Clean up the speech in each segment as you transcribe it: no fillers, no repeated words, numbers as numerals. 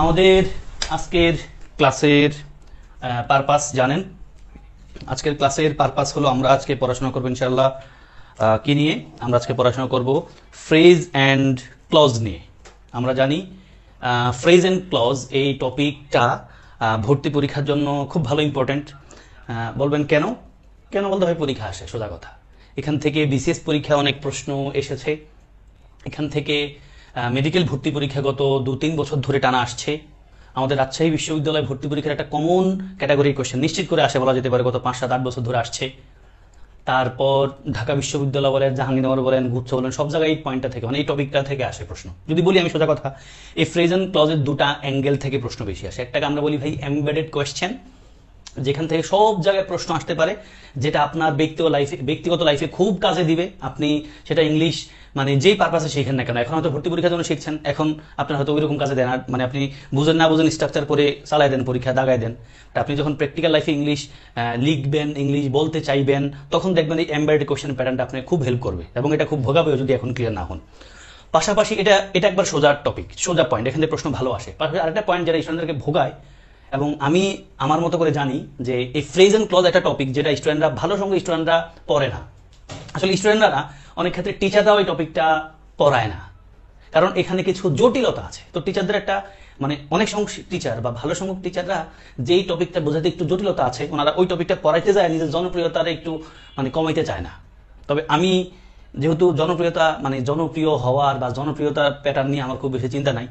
আমাদের আজকের ক্লাসের পারপাস জানেন। আজকের ক্লাসের পারপাস হলো আমরা আজকে পড়াশোনা করব ইনশাআল্লাহ কি নিয়ে? আমরা আজকে পড়াশোনা করব ফ্রেজ অ্যান্ড ক্লজ নিয়ে। আমরা জানি ফ্রেজ অ্যান্ড ক্লজ এই টপিকটা ভর্তি পরীক্ষার জন্য খুব ভালো ইম্পর্টেন্ট। বলবেন কেন? কেন বলতে হয়, পরীক্ষা আসে, সোজা কথা। এখান থেকে বিসিএস পরীক্ষা অনেক প্রশ্ন এসেছে, এখান থেকে মেডিকেল ভর্তি পরীক্ষা গত 2-3 বছর ধরে টানা আসছে। আমাদের রাজশাহী বিশ্ববিদ্যালয় ভর্তি পরীক্ষার একটা কমন ক্যাটাগরি কোয়েশ্চেন নিশ্চিত করে আসে বলা যেতে পারে, গত 5-7-8 বছর ধরে আসছে। তারপর ঢাকা বিশ্ববিদ্যালয় বলেন, জাহাঙ্গীরনগর বলেন, গুচ্ছ বলেন, সব জায়গায় এই পয়েন্টটা থেকে মানে এই টপিকটা থেকে আসে প্রশ্ন। যদি বলি আমি সোজা কথা, এই ফ্রেজ অ্যান্ড ক্লজের দুটা অ্যাঙ্গেল থেকে প্রশ্ন বেশি আসে। একটাকে আমরা বলি ভাই এমবেডেড কোয়েশ্চেন, যেখান থেকে সব জায়গায় প্রশ্ন আসতে পারে, যেটা আপনার ব্যক্তিগত লাইফে খুব কাজে দিবে। আপনি সেটা ইংলিশ মানে যেই পারপাসে শিখেন না কেন, এখন হয়তো ভর্তি পরীক্ষার জন্য শিখছেন, এখন আপনার হয়তো ওইরকম কাজে দেন, আর মানে আপনি বুঝেন না বুঝেন স্ট্রাকচার করে চালাই দেন, পরীক্ষা দাগায় দেন। আপনি যখন প্র্যাকটিক্যাল লাইফে ইংলিশ লিখবেন, ইংলিশ বলতে চাইবেন, তখন দেখবেন এই এমবেডেড কোয়েশ্চেন প্যাটার্নটা আপনাকে খুব হেল্প করবে, এবং এটা খুব ভোগাবেও যদি এখন ক্লিয়ার না হন। পাশাপাশি এটা একবার সোজা টপিক, সোজা পয়েন্ট, এখান থেকে প্রশ্ন ভালো আসে। পাশাপাশি আরেকটা পয়েন্ট যারা স্টুডেন্টদেরকে ভোগায়, এবং আমি আমার মতো করে জানি যে এই ফ্রেজ অ্যান্ড ক্লজ একটা টপিক যেটা স্টুডেন্টরা ভালো সঙ্গে স্টুডেন্টরা পড়ে না। আসলে স্টুডেন্টরা না, অনেক ক্ষেত্রে টিচাররাও এই টপিকটা পড়ায় না, কারণ এখানে কিছু জটিলতা আছে। তো টিচারদের একটা মানে অনেক সংখ্যক টিচার বা ভালো সংখ্যক টিচাররা যেই টপিকটা বোঝাতে একটু জটিলতা আছে, ওনারা ওই টপিকটা পড়াইতে যায়, নিজের জনপ্রিয়তার একটু মানে কমাইতে চায় না। তবে আমি যেহেতু জনপ্রিয়তা মানে জনপ্রিয় হওয়ার বা জনপ্রিয়তার প্যাটার্ন নিয়ে আমার খুব বেশি চিন্তা নাই,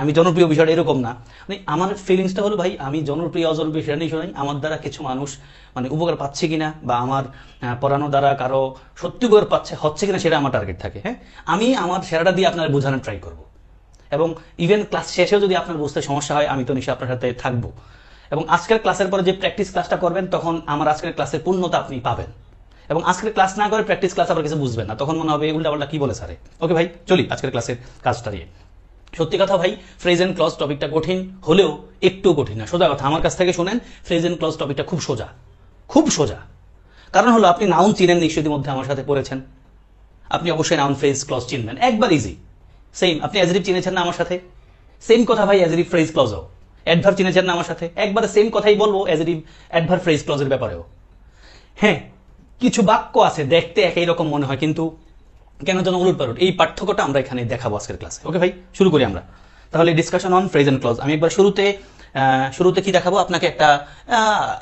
আমি জনপ্রিয় বিষয়টা এরকম না। মানে আমার ফিলিংসটা হলো ভাই, আমি জনপ্রিয় অজনপ্রিয় সেটা নিয়ে শোনাই, আমার দ্বারা কিছু মানুষ মানে উপকার পাচ্ছে কিনা, বা আমার পড়ানো দ্বারা কারো সত্যি উপকার হচ্ছে কিনা, সেটা আমার টার্গেট থাকে। হ্যাঁ, আমি আমার সেরাটা দিয়ে আপনার বোঝানোর ট্রাই করব, এবং ইভেন ক্লাস শেষেও যদি আপনার বুঝতে সমস্যা হয়, আমি তো নিশ্চয়ই আপনার সাথে থাকবো। এবং আজকের ক্লাসের পরে যে প্র্যাকটিস ক্লাসটা করবেন, তখন আমার আজকের ক্লাসের পূর্ণতা আপনি পাবেন। এবং আজকের ক্লাস না করে প্র্যাকটিস ক্লাস আবার কিছু বুঝবেন না, তখন মনে হবে উল্টাপাল্টা কি বলে স্যারে। ওকে ভাই, চলি আজকের ক্লাসের কাজটা দিয়ে। সত্যি কথা ভাই, ফ্রেজ অ্যান্ড ক্লজ টপিকটা কঠিন হলেও একটু কঠিন না, সোজা কথা। আমার কাছ থেকে শুনেন, ফ্রেজ অ্যান্ড ক্লজ টপিকটা খুব সোজা, খুব সোজা। কারণ হলো আপনি নাউন চিনেন নিশ্চয়ই, মধ্যে আমার সাথে পড়েছেন, আপনি অবশ্যই নাউন ফ্রেজ ক্লজ চিনবেন, একবার ইজি। সেম আপনি অ্যাডজেক্টিভ চিনেছেন না আমার সাথে, সেম কথা ভাই অ্যাডজেক্টিভ ফ্রেজ ক্লজও। অ্যাডভার্ব চিনেছেন না আমার সাথে, একবারে সেম কথাই বলবো অ্যাডজেক্টিভ অ্যাডভার্ব ফ্রেজ ক্লজের ব্যাপারেও। হ্যাঁ, কিছু বাক্য আছে দেখতে একই রকম মনে হয়, কিন্তু কেন যেন উলট পালট, এই পার্থক্যটা আমরা এখানে দেখাবো আজকের ক্লাসে। ওকে ভাই, শুরু করি আমরা তাহলে discussion on phrase and clause. আমি একবার শুরুতে কি দেখাবো আপনাকে,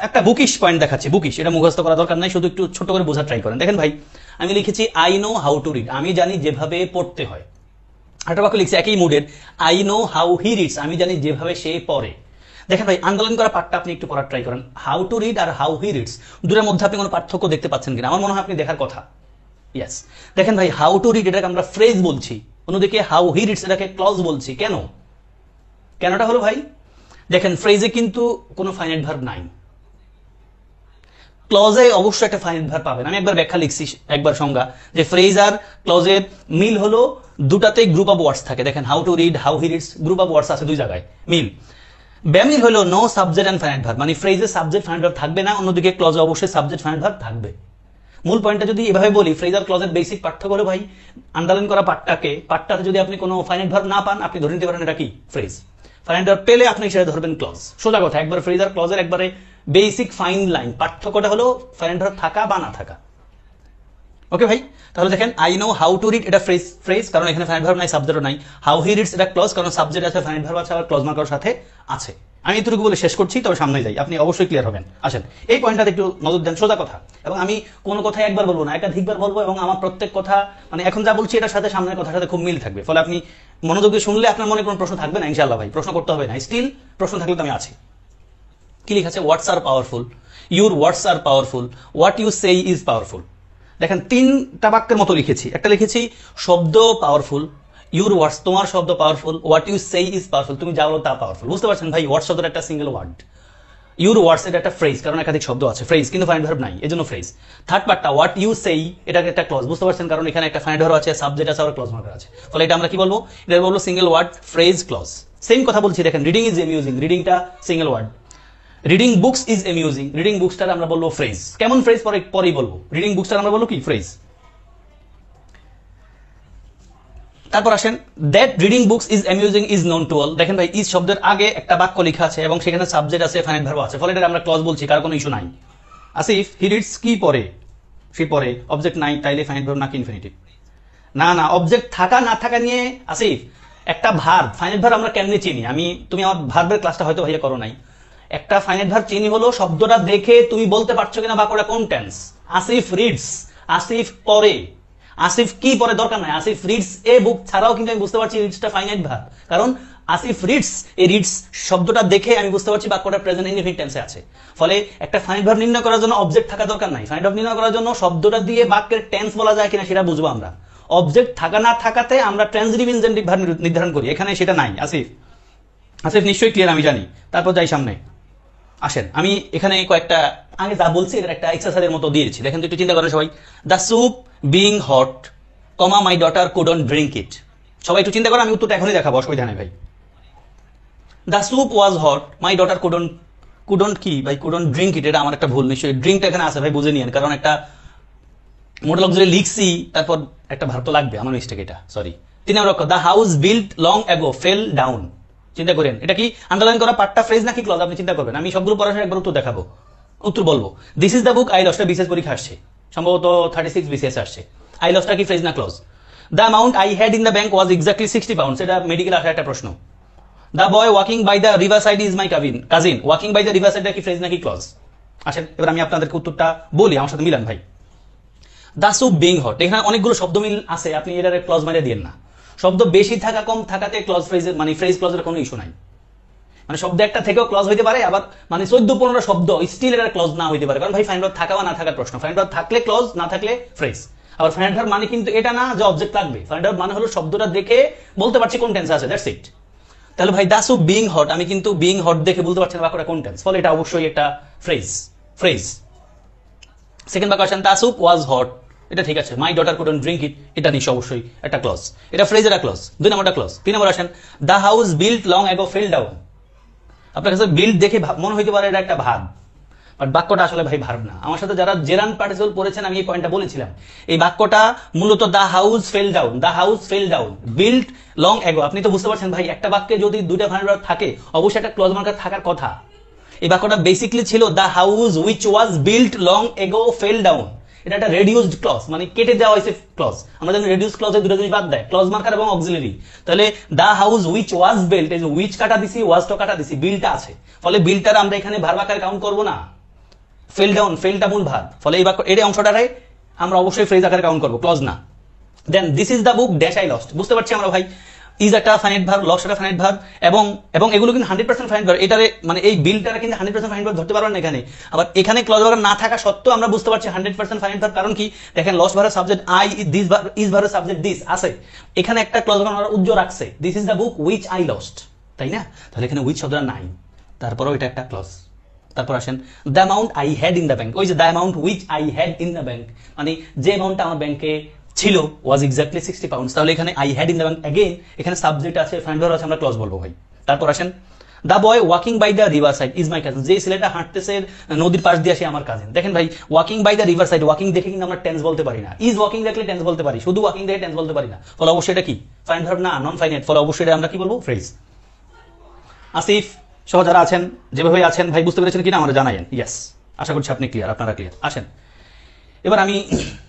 একটা বুকিশ পয়েন্ট দেখাচ্ছি। বুকিশ, এটা মুখস্থ করা দরকার নাই, শুধু একটু ছোট করে বোঝার ট্রাই করেন। দেখেন ভাই, আমি লিখেছি I know how to read, আমি জানি যেভাবে পড়তে হয়। একটা বাক্য লিখছি একই মুডের, I know how he reads, আমি জানি যেভাবে সে পড়ে। দেখেন ভাই, আন্দোলন করা পার্টটা আপনি একটু পড়ার ট্রাই করেন। হাউ টু রিড আর হাউ হি রিডস, দুটোর মধ্যে আপনি কোনো পার্থক্য দেখতে পাচ্ছেন কিনা? আমার মনে হয় আপনি দেখার কথা। ইয়েস, দেখেন ভাই, হাউ টু রিড এটাকে আমরা ফ্রেজ বলছি, অন্যদিকে হাউ হি রিডস এটাকে ক্লজ বলছি। কেনটা হলো ভাই, দেখেন ফ্রেজে কিন্তু কোনো ফাইনাইট ভার্ব নাই, ক্লজে অবশ্যই একটা ফাইনাইট ভার্ব পাবেন। আমি একবার ব্যাখ্যা লিখছি, একবার সংজ্ঞা, যে ফ্রেজ আর ক্লজের মিল হলো দুটাতেই গ্রুপ অফ ওয়ার্ডস থাকে। দেখেন how to read, how he reads, group of words আছে দুই জায়গায়, মিল। বেমিল হলো no subject and finite verb, মানে ফ্রেজে সাবজেক্ট ফাইনাইট ভার্ব থাকবে না, অন্যদিকে ক্লজে অবশ্যই সাবজেক্ট ফাইনাইট ভার্ব থাকবে। মূল পয়েন্টটা যদি এভাবে বলি, ফ্রেজ আর ক্লজের বেসিক পার্থক্য হলো ভাই, আন্ডারলাইন করা পার্টটাতে যদি আপনি কোনো ফাইনাইট ভার্ব না পান, আপনি ধরে নিতে পারেন এটা কি ফ্রেজ। ফাইনাইট ভার্ব পেলে আপনি সেটা ধরবেন ক্লজ, সোজা কথা। একবার ফ্রেজ আর ক্লজের একবারে বেসিক ফাইন লাইন পার্থক্যটা হলো ফাইনাইট ভার্ব থাকা বা না থাকা। ওকে ভাই, তাহলে দেখেন I know how to read, এটা ফ্রেজ, কারণ এখানে ফাইনাইট ভার্ব নাই, সাবজেক্টও নাই। হাউ হি রিডস এটা ক্লজ, কারণ সাবজেক্ট আছে, ফাইনাইট ভার্ব আছে, আবার ক্লজ মার্কার সাথে আছে। আমি এতটুকু বলে শেষ করছি, তবে সামনে যাই, আপনি অবশ্যই ক্লিয়ার হবেন। আসেন এই পয়েন্টটাতে একটু নজর দেন, সোজা কথা। এবং আমি কোনো কথা একবার বলবো না, একাধিকবার বলবো, এবং আমার প্রত্যেক কথা মানে এখন যা বলছি এটার সাথে সামনের কথার সাথে খুব মিল থাকবে। ফলে আপনি মনোযোগ দিয়ে শুনলে আপনার মনে কোনো প্রশ্ন থাকবে না ইনশাআল্লাহ ভাই, প্রশ্ন করতে হবে না। স্টিল প্রশ্ন থাকলে তো আমি আছি। কি লেখা আছে? Words are powerful, your words are powerful, what you say is powerful. দেখেন তিনটা বাক্যের মতো লিখেছি। একটা লিখেছি শব্দ পাওয়ারফুল, ইউর ওয়ার্ডস তোমার শব্দ powerful, what you say is powerful তুমি যা বলো তা পাওয়ারফুল। বুঝতে পারছেন ভাই, ওয়ার্ড শব্দটা একটা সিঙ্গেল ওয়ার্ড, ইউর ওয়ার্ডস এটা একটা ফ্রেজ, কারণ একাধিক শব্দ আছে, ফ্রেজ কিন্তু ফাইনাইট ভার্ব নাই, এজন্য ফ্রেজ। থার্ড পার্টটা হোয়াট ইউ সেই, এটা একটা ক্লজ। বুঝতে পারছেন, কারণ এখানে একটা ফাইনাইট ভার্ব আছে, সাবজেক্ট আছে, আর ক্লজ মার্কার আছে। ফলে এটা আমরা কি বলবো? এটা বলবো single word phrase clause. Same কথা বলছি, দেখেন রিডিং ইজ অ্যামিউজিং, রিডিংটা single word. Reading books is amusing, reading বুকসটা আমরা বলবো ফ্রেজ। কেমন ফ্রেজ পরেই বলবো। রিডিং বুকসটা আমরা বলবো কি ফ্রেজ। তারপর আসেন that reading books is amusing is known to all. দেখেন ভাই ইজ শব্দের আগে একটা বাক্য লেখা আছে এবং সেখানে সাবজেক্ট আছে, ফাইনাইট ভার্ব আছে, ফলে এটা আমরা ক্লজ বলছি, কার কোনো ইস্যু নাই। আসিফ হি রিডস কি পড়ে, সে পড়ে, অবজেক্ট নাই, তাইলে ফাইনাইট ভার্ব নাকি ইনফিনিটিভ? না না, অবজেক্ট থাকা না থাকা নিয়ে আসিফ একটা ভার্ব, ফাইনাইট ভার্ব আমরা কেমনে চিনি, তুমি আমার ভার্বের ক্লাসটা হয়তো ভাইয়া করো নাই। একটা ফাইনাইট ভার্ব চিনি হলো শব্দটা দেখে তুমি বলতে পারছো কিনা বাক্যটা কোন টেন্স। আসিফ রিডস, আসিফ পড়ে, আসিফ কি পড়ে দরকার নাই, আসিফ রিডস এ বুক ছাড়াও কিন্তু আমি বুঝতে পারছি রিডসটা ফাইনাইট ভার্ব, কারণ আসিফ রিডস, এই রিডস শব্দটা দেখে আমি বুঝতে পারছি বাক্যটা প্রেজেন্ট ইনডিফিনিট টেন্সে আছে। ফলে একটা ফাইনাইট ভার্ব নির্ণয় করার জন্য অবজেক্ট থাকা দরকার নাই, ফাইনাইট ভার্ব নির্ণয় করার জন্য শব্দটা দিয়ে বাক্যের টেন্স বলা যায় কিনা সেটা বুঝবো আমরা। অবজেক্ট থাকা না থাকাতে আমরা ট্রান্সিটিভ ইনজেন্টিভ ভার্ব নির্ধারণ করি, এখানে সেটা নাই। আসিফ, আসিফ নিশ্চয়ই ক্লিয়ার, আমি জানি। তারপর যাই সামনে, আসেন আমি এখানে কয়েকটা আগে যা বলছি এটা একটা এক্সারসাইজের মতো দিয়েছি, দেখেন তো একটু চিন্তা করেন সবাই। The soup being hot, comma my daughter couldn't drink it. সবাই একটু চিন্তা করেন, আমি উত্তরটা এখনই দেখাবো, অসুবিধা নেই ভাই। The soup was hot, my daughter couldn't কি ভাই, কুডন্ট ড্রিঙ্ক ইট, এটা আমার একটা ভুল, নিশ্চয়ই ড্রিঙ্কটা এখানে আছে ভাই, বুঝে নিয়েন, কারণ একটা মোডাল অক্সিলারি লিখছি, তারপর একটা ভার্ব তো লাগবে, আমার মিস্টেক এটা, সরি। 3 নম্বর অক্ষর, the house built long ago fail down. চিন্তা করেন এটা কি আন্ডারলাইন করা পার্টটা ফ্রেজ নাকি ক্লজ, আপনি চিন্তা করবেন, আমি সবগুলো পড়াশোনা একবার উত্তর দেখাবো, উত্তর বলবো। This is the book I lost, BCS পরীক্ষা আসছে, সম্ভবত 36 বিসিএস আসছে। আই লস্টটা কি ফ্রেজ না clause? The amount I had in the bank was exactly 60 pounds, এটা মেডিকেল আসার একটা প্রশ্ন। The boy walking by the river side is my cousin, walking by the river side কি ফ্রেজ নাকি clause? আসেন এবার আমি আপনাদেরকে উত্তরটা বলি, আমার সাথে মিলান ভাই। দ্য স্যুপ বিং হট, এখানে অনেকগুলো শব্দ মিল আছে, আপনি এটার ক্লজ মারিয়ে দিয়েন না। শব্দ বেশি থাকা কম থাকাতে ক্লজ ফ্রেজের মানে ফ্রেজ ক্লজের কোনো ইস্যু নাই, মানে শব্দ একটা থেকেও ক্লজ হইতে পারে, আবার মানে 14-15 শব্দ স্টিল এর ক্লজ না হইতে পারে, কারণ ভাই ফাইনাইট ভার্ব থাকা বা না থাকার প্রশ্ন। ফাইনাইট ভার্ব থাকলে ক্লজ, না থাকলে ফ্রেজ। আবার ফাইনাইট ভার্ব মানে কিন্তু এটা না যে অবজেক্ট লাগবে, ফাইনাইট ভার্ব মানে হলো শব্দটা দেখে বলতে পারছি কোন টেন্সে আছে, দ্যাটস ইট। তাহলে ভাই দ্য স্যুপ বিং হট, আমি কিন্তু বিং হট দেখে বলতে পারছি না বাক্যটা কোন টেন্স, ফলে এটা অবশ্যই একটা ফ্রেজ। সেকেন্ড বাক্য আসেন, দ্য স্যুপ ওয়াজ হট, এটা ঠিক আছে। My daughter couldn't drink it, এটা নিশ্চয় অবশ্যই একটা ক্লজ, এটা ফ্রেজের একটা ক্লজ। 2 নম্বরটা ক্লজ। 3 নম্বর আসেন, the house built long ago fail down. আপনার কাছে বিল্ড দেখে মনে হইতে পারে এটা একটা ভার্ব, বাট বাক্যটা আসলে ভাই ভার্ব না। আমার সাথে যারা জেরান পার্টিসিপল পড়েছেন আমি এই পয়েন্টটা বলেছিলাম, এই বাক্যটা মূলত the house fail down, the house fail down, built long ago. আপনি তো বুঝতে পারছেন ভাই, একটা বাক্যে যদি দুইটা ফাইনাইট ভার্ব থাকে অবশ্যই একটা ক্লজ মার্কার থাকার কথা। এই বাক্যটা বেসিক্যালি ছিল the house which was built long ago fail down, এটা একটা রেডিউসড ক্লজ, মানে কেটে দেওয়া হয়েছে ক্লজ। আমরা জানি রেডিউস ক্লজে দুটো জিনিস বাদ দেয়, ক্লজ মার্কার এবং অক্সিলারি। তাহলে the house which was built, এই যে হুইচ কাটা দিছি, ওয়াজ তো কাটা দিছি, বিল্টটা আছে, ফলে বিল্টটার আমরা এখানে ভার্ব আকারে কাউন্ট করব না। ফেল ডাউন, ফেলটা মূল ভার্ব, ফলে এই বাক্য এই অংশটারে আমরা অবশ্যই ফ্রেজ আকারে কাউন্ট করব, ক্লজ না। Then this is the book dash I lost, বুঝতে পারছি আমরা ভাই ইজ একটা ফাইনাইট ভার্ব, লস্ট একটা ফাইনাইট ভার্ব, এবং এগুলো কিন্তু 100% ফাইনাইট ভার্ব। এটারে মানে এই বিলটারে কিন্তু 100% ফাইনাইট ভার্ব ধরতে পারবেন না এখানে। আবার এখানে ক্লজ ভার্ব না থাকা সত্ত্বেও আমরা বুঝতে পারছি 100% ফাইনাইট ভার্ব, কারণ কি দেখেন লস্ট ভার্বের সাবজেক্ট আই, দিস ইজ ভার্বের সাবজেক্ট দিস আছে, এখানে একটা ক্লজ ভার্ব আমরা উজ্জ্বল রাখছে, this is the book which I lost, তাই না? তাহলে এখানে হুইচ শব্দটা নাই, তারপরেও এটা একটা ক্লজ। তারপর আসেন the amount I had in the bank, ওই যে the amount which I had in the bank, মানে যে অ্যামাউন্টটা আমার ব্যাংকে ছিল ওয়াজ এক্স্যাক্টলি 60 পাউন্ডস। তাহলে এখানে I had in the bank, again এখানে সাবজেক্ট আছে, ফাইনাইট ভার্ব আছে, আমরা ক্লজ বলবো ভাই। তারপর আসেন the boy walking by the river side is my cousin, যে ছেলেটা হাঁটতেছে নদীর পাশ দিয়ে আসে আমার কাজিন। দেখেন ভাই walking by the river side, walking দেখে কিন্তু আমরা টেন্স বলতে পারি না, ইজ ওয়াকিং দেখলে টেন্স বলতে পারি, শুধু ওয়াকিং দেখে টেন্স বলতে পারি না, ফলে অবশ্যই এটা কি ফাইনাইট ভার্ব না, নন ফাইনাইট, ফলে অবশ্যই এটা আমরা কি বলবো, ফ্রেজ। আসিফ সহ যারা আছেন যেভাবে আছেন ভাই বুঝতে পেরেছেন কিনা আমরা জানাইন, ইয়েস আশা করছি আপনি ক্লিয়ার, আপনারা ক্লিয়ার। আসেন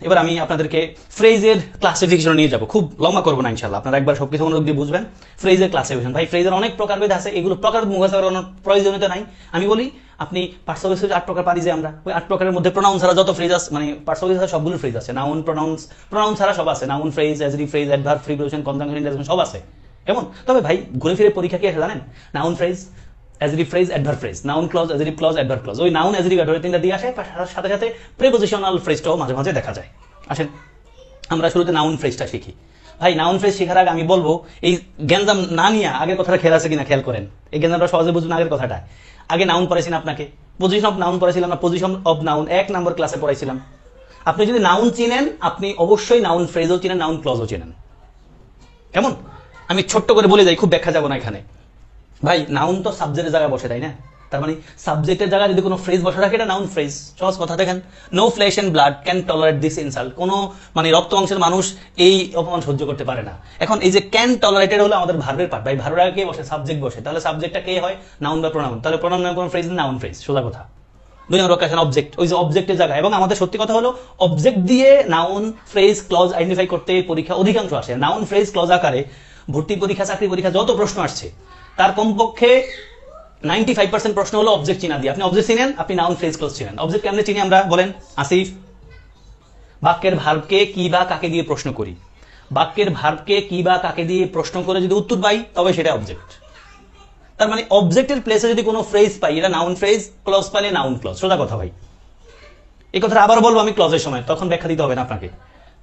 এবার আমি আপনাদেরকে ফ্রেজের ক্লাসিফিকেশন নিয়ে যাব, খুব লম্বা করবো না ইনশাআল্লাহ, আপনারা একবার সবকিছু মনোযোগ দিয়ে বুঝবেন। ফ্রেজের ক্লাসিফিকেশন, ভাই ফ্রেজের অনেক প্রকারভেদ আছে, এগুলো প্রকার মুখস্থ করানোর প্রয়োজনীয়তা নাই। আমি বলি আপনি পার্টস অফ স্পিচ 8 প্রকার পারি, যে আমরা ওই 8 প্রকারের মধ্যে প্রোনাউন ছাড়া যত ফ্রেজ আছে, মানে পার্টস অফ স্পিচ ছাড়া সবগুলো ফ্রেজ আছে, নাউন প্রোনাউন ছাড়া সব আছে, noun phrase, adjective phrase, adverb, preposition, conjunction, interjection সব আছে। কেমন? তবে ভাই ঘুরে ফিরে পরীক্ষা কি আসে জানেন? Noun phrase, adjective phrase, adverb phrase, noun clause, adjective clause, adverb clause, ওই নাউন অ্যাডজেক্টিভ অ্যাডভার্ব তিনটা দিয়ে আসে, সাথে সাথে প্রিপোজিশনাল ফ্রেজটাও মাঝে মাঝে দেখা যায়। আসেন আমরা শুরুতে নাউন ফ্রেজটা শিখি। ভাই নাউন ফ্রেজ শেখার আগে আমি বলবো এই গ্যাঞ্জাম না নিয়ে আগের কথাটা খেয়াল আছে কিনা খেয়াল করেন, এই গ্যাঞ্জামটা সহজে বুঝুন। আগের কথাটা আগে নাউন পড়াইছি না আপনাকে, পজিশন অফ নাউন পড়াইছিলাম না, পজিশন অফ নাউন 1 নম্বর ক্লাসে পড়াইছিলাম। আপনি যদি নাউন চিনেন আপনি অবশ্যই নাউন ফ্রেজও চিনেন, নাউন ক্লজও চিনেন। কেমন? আমি ছোট্ট করে বলে যাই, খুব ব্যাখ্যা যাব না এখানে। ভাই নাউন তো সাবজেক্টের জায়গায় বসে, তাই না? তার মানে সাবজেক্টের জায়গায় যদি কোনো ফ্রেজ বসে থাকে এটা নাউন ফ্রেজ। সহজ কথা দেখেন, no flesh and blood can tolerate this insult, কোনো মানে রক্ত অংশের মানুষ এই অপমান সহ্য করতে পারে না। এখন এই যে ক্যান টলারেটেড হলো আমাদের ভার্বের পার্ট, ভাই ভার্বের আগে কে বসে? সাবজেক্ট বসে, তাহলে সাবজেক্টটা কে হয়? নাউন বা প্রোনাউন। তাহলে প্রোনাউন নামে কোনো ফ্রেজ নাউন ফ্রেজ, সোজা কথা। 2 নম্বর অকেশন অবজেক্ট, ওই যে অবজেক্টের জায়গায়। এবং আমাদের সত্যি কথা হলো অবজেক্ট দিয়ে নাউন ফ্রেজ ক্লজ আইডেন্টিফাই করতে পরীক্ষা অধিকাংশ আসে। নাউন ফ্রেজ ক্লজ আকারে ভর্তি পরীক্ষা, চাকরি পরীক্ষা যত প্রশ্ন আসছে তার কমপক্ষে 95% প্রশ্ন হলো অবজেক্ট চিনা দিয়ে। আপনি অবজেক্ট চিনেন, আপনি নাউন ফ্রেজ ক্লজ চিনেন। অবজেক্ট কেমনে চিনি আমরা বলেন? আসিফ, বাক্যের ভার্বকে কি বা কাকে দিয়ে প্রশ্ন করি। বাক্যের ভার্বকে কি বা কাকে দিয়ে প্রশ্ন করে যদি উত্তর পাই তবে সেটা অবজেক্ট। তার মানে অবজেক্টের প্লেসে যদি কোনো ফ্রেজ পাই এটা নাউন ফ্রেজ, ক্লজ পাইলে নাউন ক্লজ, সোজা কথা ভাই। এই কথাটা আবার বলবো আমি ক্লজের সময়, তখন ব্যাখ্যা দিতে হবে না আপনাকে।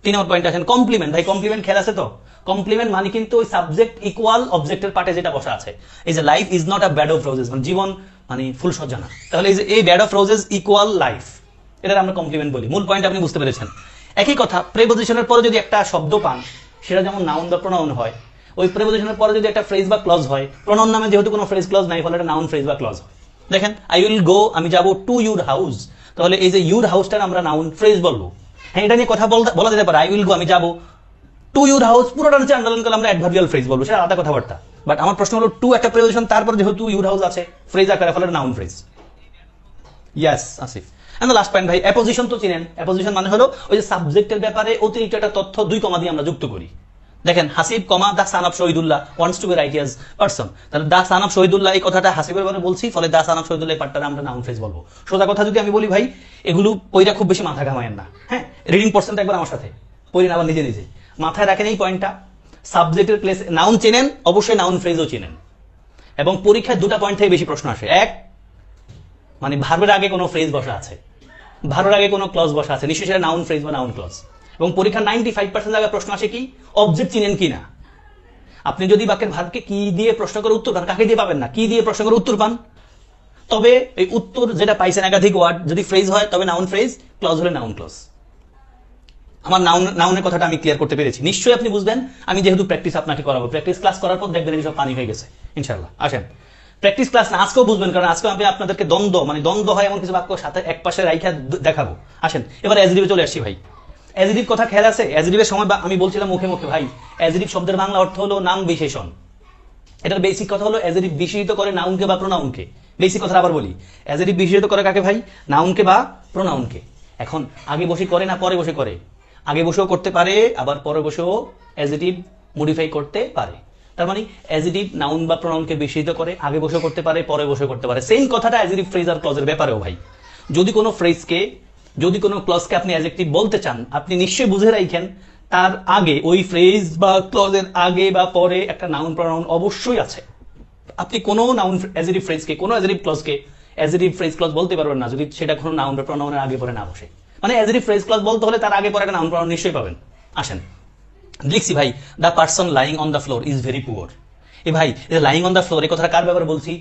3 নম্বর পয়েন্ট আসেন কমপ্লিমেন্ট। ভাই কমপ্লিমেন্ট খেয়াল আছে তো? কমপ্লিমেন্ট মানে কিন্তু ওই সাবজেক্ট ইকুয়াল অবজেক্টের পার্টে যেটা বসা আছে। এই যে life is not a bed of roses, মানে জীবন মানে ফুল সজ্জা না, তাহলে এই যে এই bed of roses equal life, এটা আমরা কমপ্লিমেন্ট বলি। মূল পয়েন্ট আপনি বুঝতে পেরেছেন। একই কথা প্রেপোজিশনের পরে যদি একটা শব্দ পান সেটা যেমন নাউন বা প্রোনাউন হয়, ওই প্রেপোজিশনের পরে যদি একটা ফ্রেজ বা ক্লজ হয়, প্রোনাউন নামে যেহেতু কোনো ফ্রেজ ক্লজ নাই ফলে এটা নাউন ফ্রেজ বা ক্লজ হয়। দেখেন আই উইল গো, আমি যাব টু ইউর হাউস, তাহলে এই যে ইউর হাউসটা আমরা নাউন ফ্রেজ বলবো। হ্যাঁ, এটা নিয়ে কথা বলা যেতে পারে, আই উইল গো আমি যাব টু ইউর হাউস, পুরোটা নিচে আন্ডারলাইন করলে আমরা অ্যাডভার্বিয়াল ফ্রেজ বলবো, সেটা আলাদা কথাবার্তা। বাট আমার প্রশ্ন হলো টু একটা প্রেপোজিশন, তারপর যেহেতু ইউর হাউস আছে ফ্রেজ আকারে ফলে noun phrase. Yes Asif. And the last point ভাই অ্যাপোজিশন তো চিনেন। অ্যাপোজিশন মানে হলো ওই যে সাবজেক্টের ব্যাপারে অতিরিক্ত একটা তথ্য 2 কমা দিয়ে আমরা যুক্ত করি। দেখেন Hasib comma the son of Shahidullah wants to be righteous person, তাহলে দা সান অফ শহীদুল্লাহ এই কথাটা হাসিবের ব্যাপারে বলছি, ফলে দা সান অফ শহীদুল্লাহ পার্টটা আমরা নাউন ফ্রেজ বলবো। সোজা কথা যদি আমি বলি ভাই, এগুলো পয়রা খুব বেশি মাথা ঘামায়েন না। হ্যাঁ, রিডিং পোরশনটা একবার আমার সাথে পড়ি না, আবার নিজে নিজে মাথায় রাখেন এই পয়েন্টটা। সাবজেক্টের প্লেস নাউন চেনেন, অবশ্যই নাউন ফ্রেজও চেনেন। এবং পরীক্ষায় 2টা পয়েন্ট থেকে বেশি প্রশ্ন আসে। এক, মানে ভার্বের আগে কোনো ফ্রেজ বসা আছে, ভার্বের আগে কোনো ক্লজ বসা আছে, নিশ্চয়ই সেটা নাউন ফ্রেজ বা নাউন ক্লজ। এবং পরীক্ষার 95% জায়গায় প্রশ্ন আসে কি? অবজেক্ট চিনেন কিনা। আপনি যদি বাক্যের ভার্বকে কি দিয়ে প্রশ্ন করে উত্তর পান, কাকে দিয়ে পাবেন না, কি দিয়ে প্রশ্ন করে উত্তর পান, তবে এই উত্তর যেটা পাইছেন একাধিক ওয়ার্ড যদি ফ্রেজ হয় তবে নাউন ফ্রেজ, ক্লজ হলে নাউন ক্লজ। আমার নাউনের কথাটা আমি ক্লিয়ার করতে পেরেছি, নিশ্চয়ই আপনি বুঝবেন। আমি যেহেতু প্র্যাকটিস আপনাকে করাবো, প্র্যাকটিস ক্লাস করার পর দেখবেন এইসব পানি হয়ে গেছে ইনশাআল্লাহ। আসেন প্র্যাকটিস ক্লাস না আজকেও বুঝবেন, কারণ আজকে আমি আপনাদেরকে দ্বন্দ্ব হয় এমন কিছু বাক্য সাথে এক পাশে রাইখা দেখাবো। আসেন এবার অ্যাজেডিভে চলে আসছি ভাই। অ্যাজেডিভ কথা খেয়াল আছে? অ্যাজেডিভের সময় আমি বলছিলাম মুখে মুখে ভাই, অ্যাজেডিভ শব্দের বাংলা অর্থ হলো নাম বিশেষণ। এটার বেসিক কথা হলো অ্যাজেডিভ বিশেষিত করে নাউনকে বা প্রোনাউনকে। বেসিক কথা আবার বলি, অ্যাজেডিভ বিশেষিত করে কাকে ভাই? নাউনকে বা প্রোনাউনকে। এখন আগে বসে করে না পরে বসে করে? আগে বসেও করতে পারে, আবার পরে বসেও অ্যাজেডিভ মডিফাই করতে পারে। তার মানে অ্যাজেডিভ নাউন বা প্রোনাউনকে বিশেষিত করে, আগে বসেও করতে পারে, পরে বসেও করতে পারে। সেম কথাটা অ্যাজেডিভ ফ্রেজ আর ক্লজের ব্যাপারেও ভাই। যদি কোনো ফ্রেজকে, যদি কোনো ক্লজকে আপনি অ্যাডজেক্টিভ বলতে চান, আপনি নিশ্চয়ই বুঝে রাখেন তার আগে ওই ফ্রেজ বা ক্লজের আগে বা পরে একটা নাউন প্রোনাউন অবশ্যই আছে। আপনি কোনো নাউন অ্যাডজেক্টিভ ফ্রেজকে, কোনো অ্যাডজেক্টিভ ক্লজকে অ্যাডজেক্টিভ ফ্রেজ ক্লজ বলতে পারবেন না যদি সেটা কোনো নাউন বা প্রোনাউনের আগে পরে না বসে। মানে অ্যাডজেক্টিভ ফ্রেজ ক্লজ বলতে হলে তার আগে পরে একটা নাউন প্রোনাউন নিশ্চয়ই পাবেন। আসেন লিখছি ভাই, the person lying on the floor is very poor. এ ভাই লাইং অন দ্য ফ্লোর এই কথাটা কার ব্যাপারে বলছি?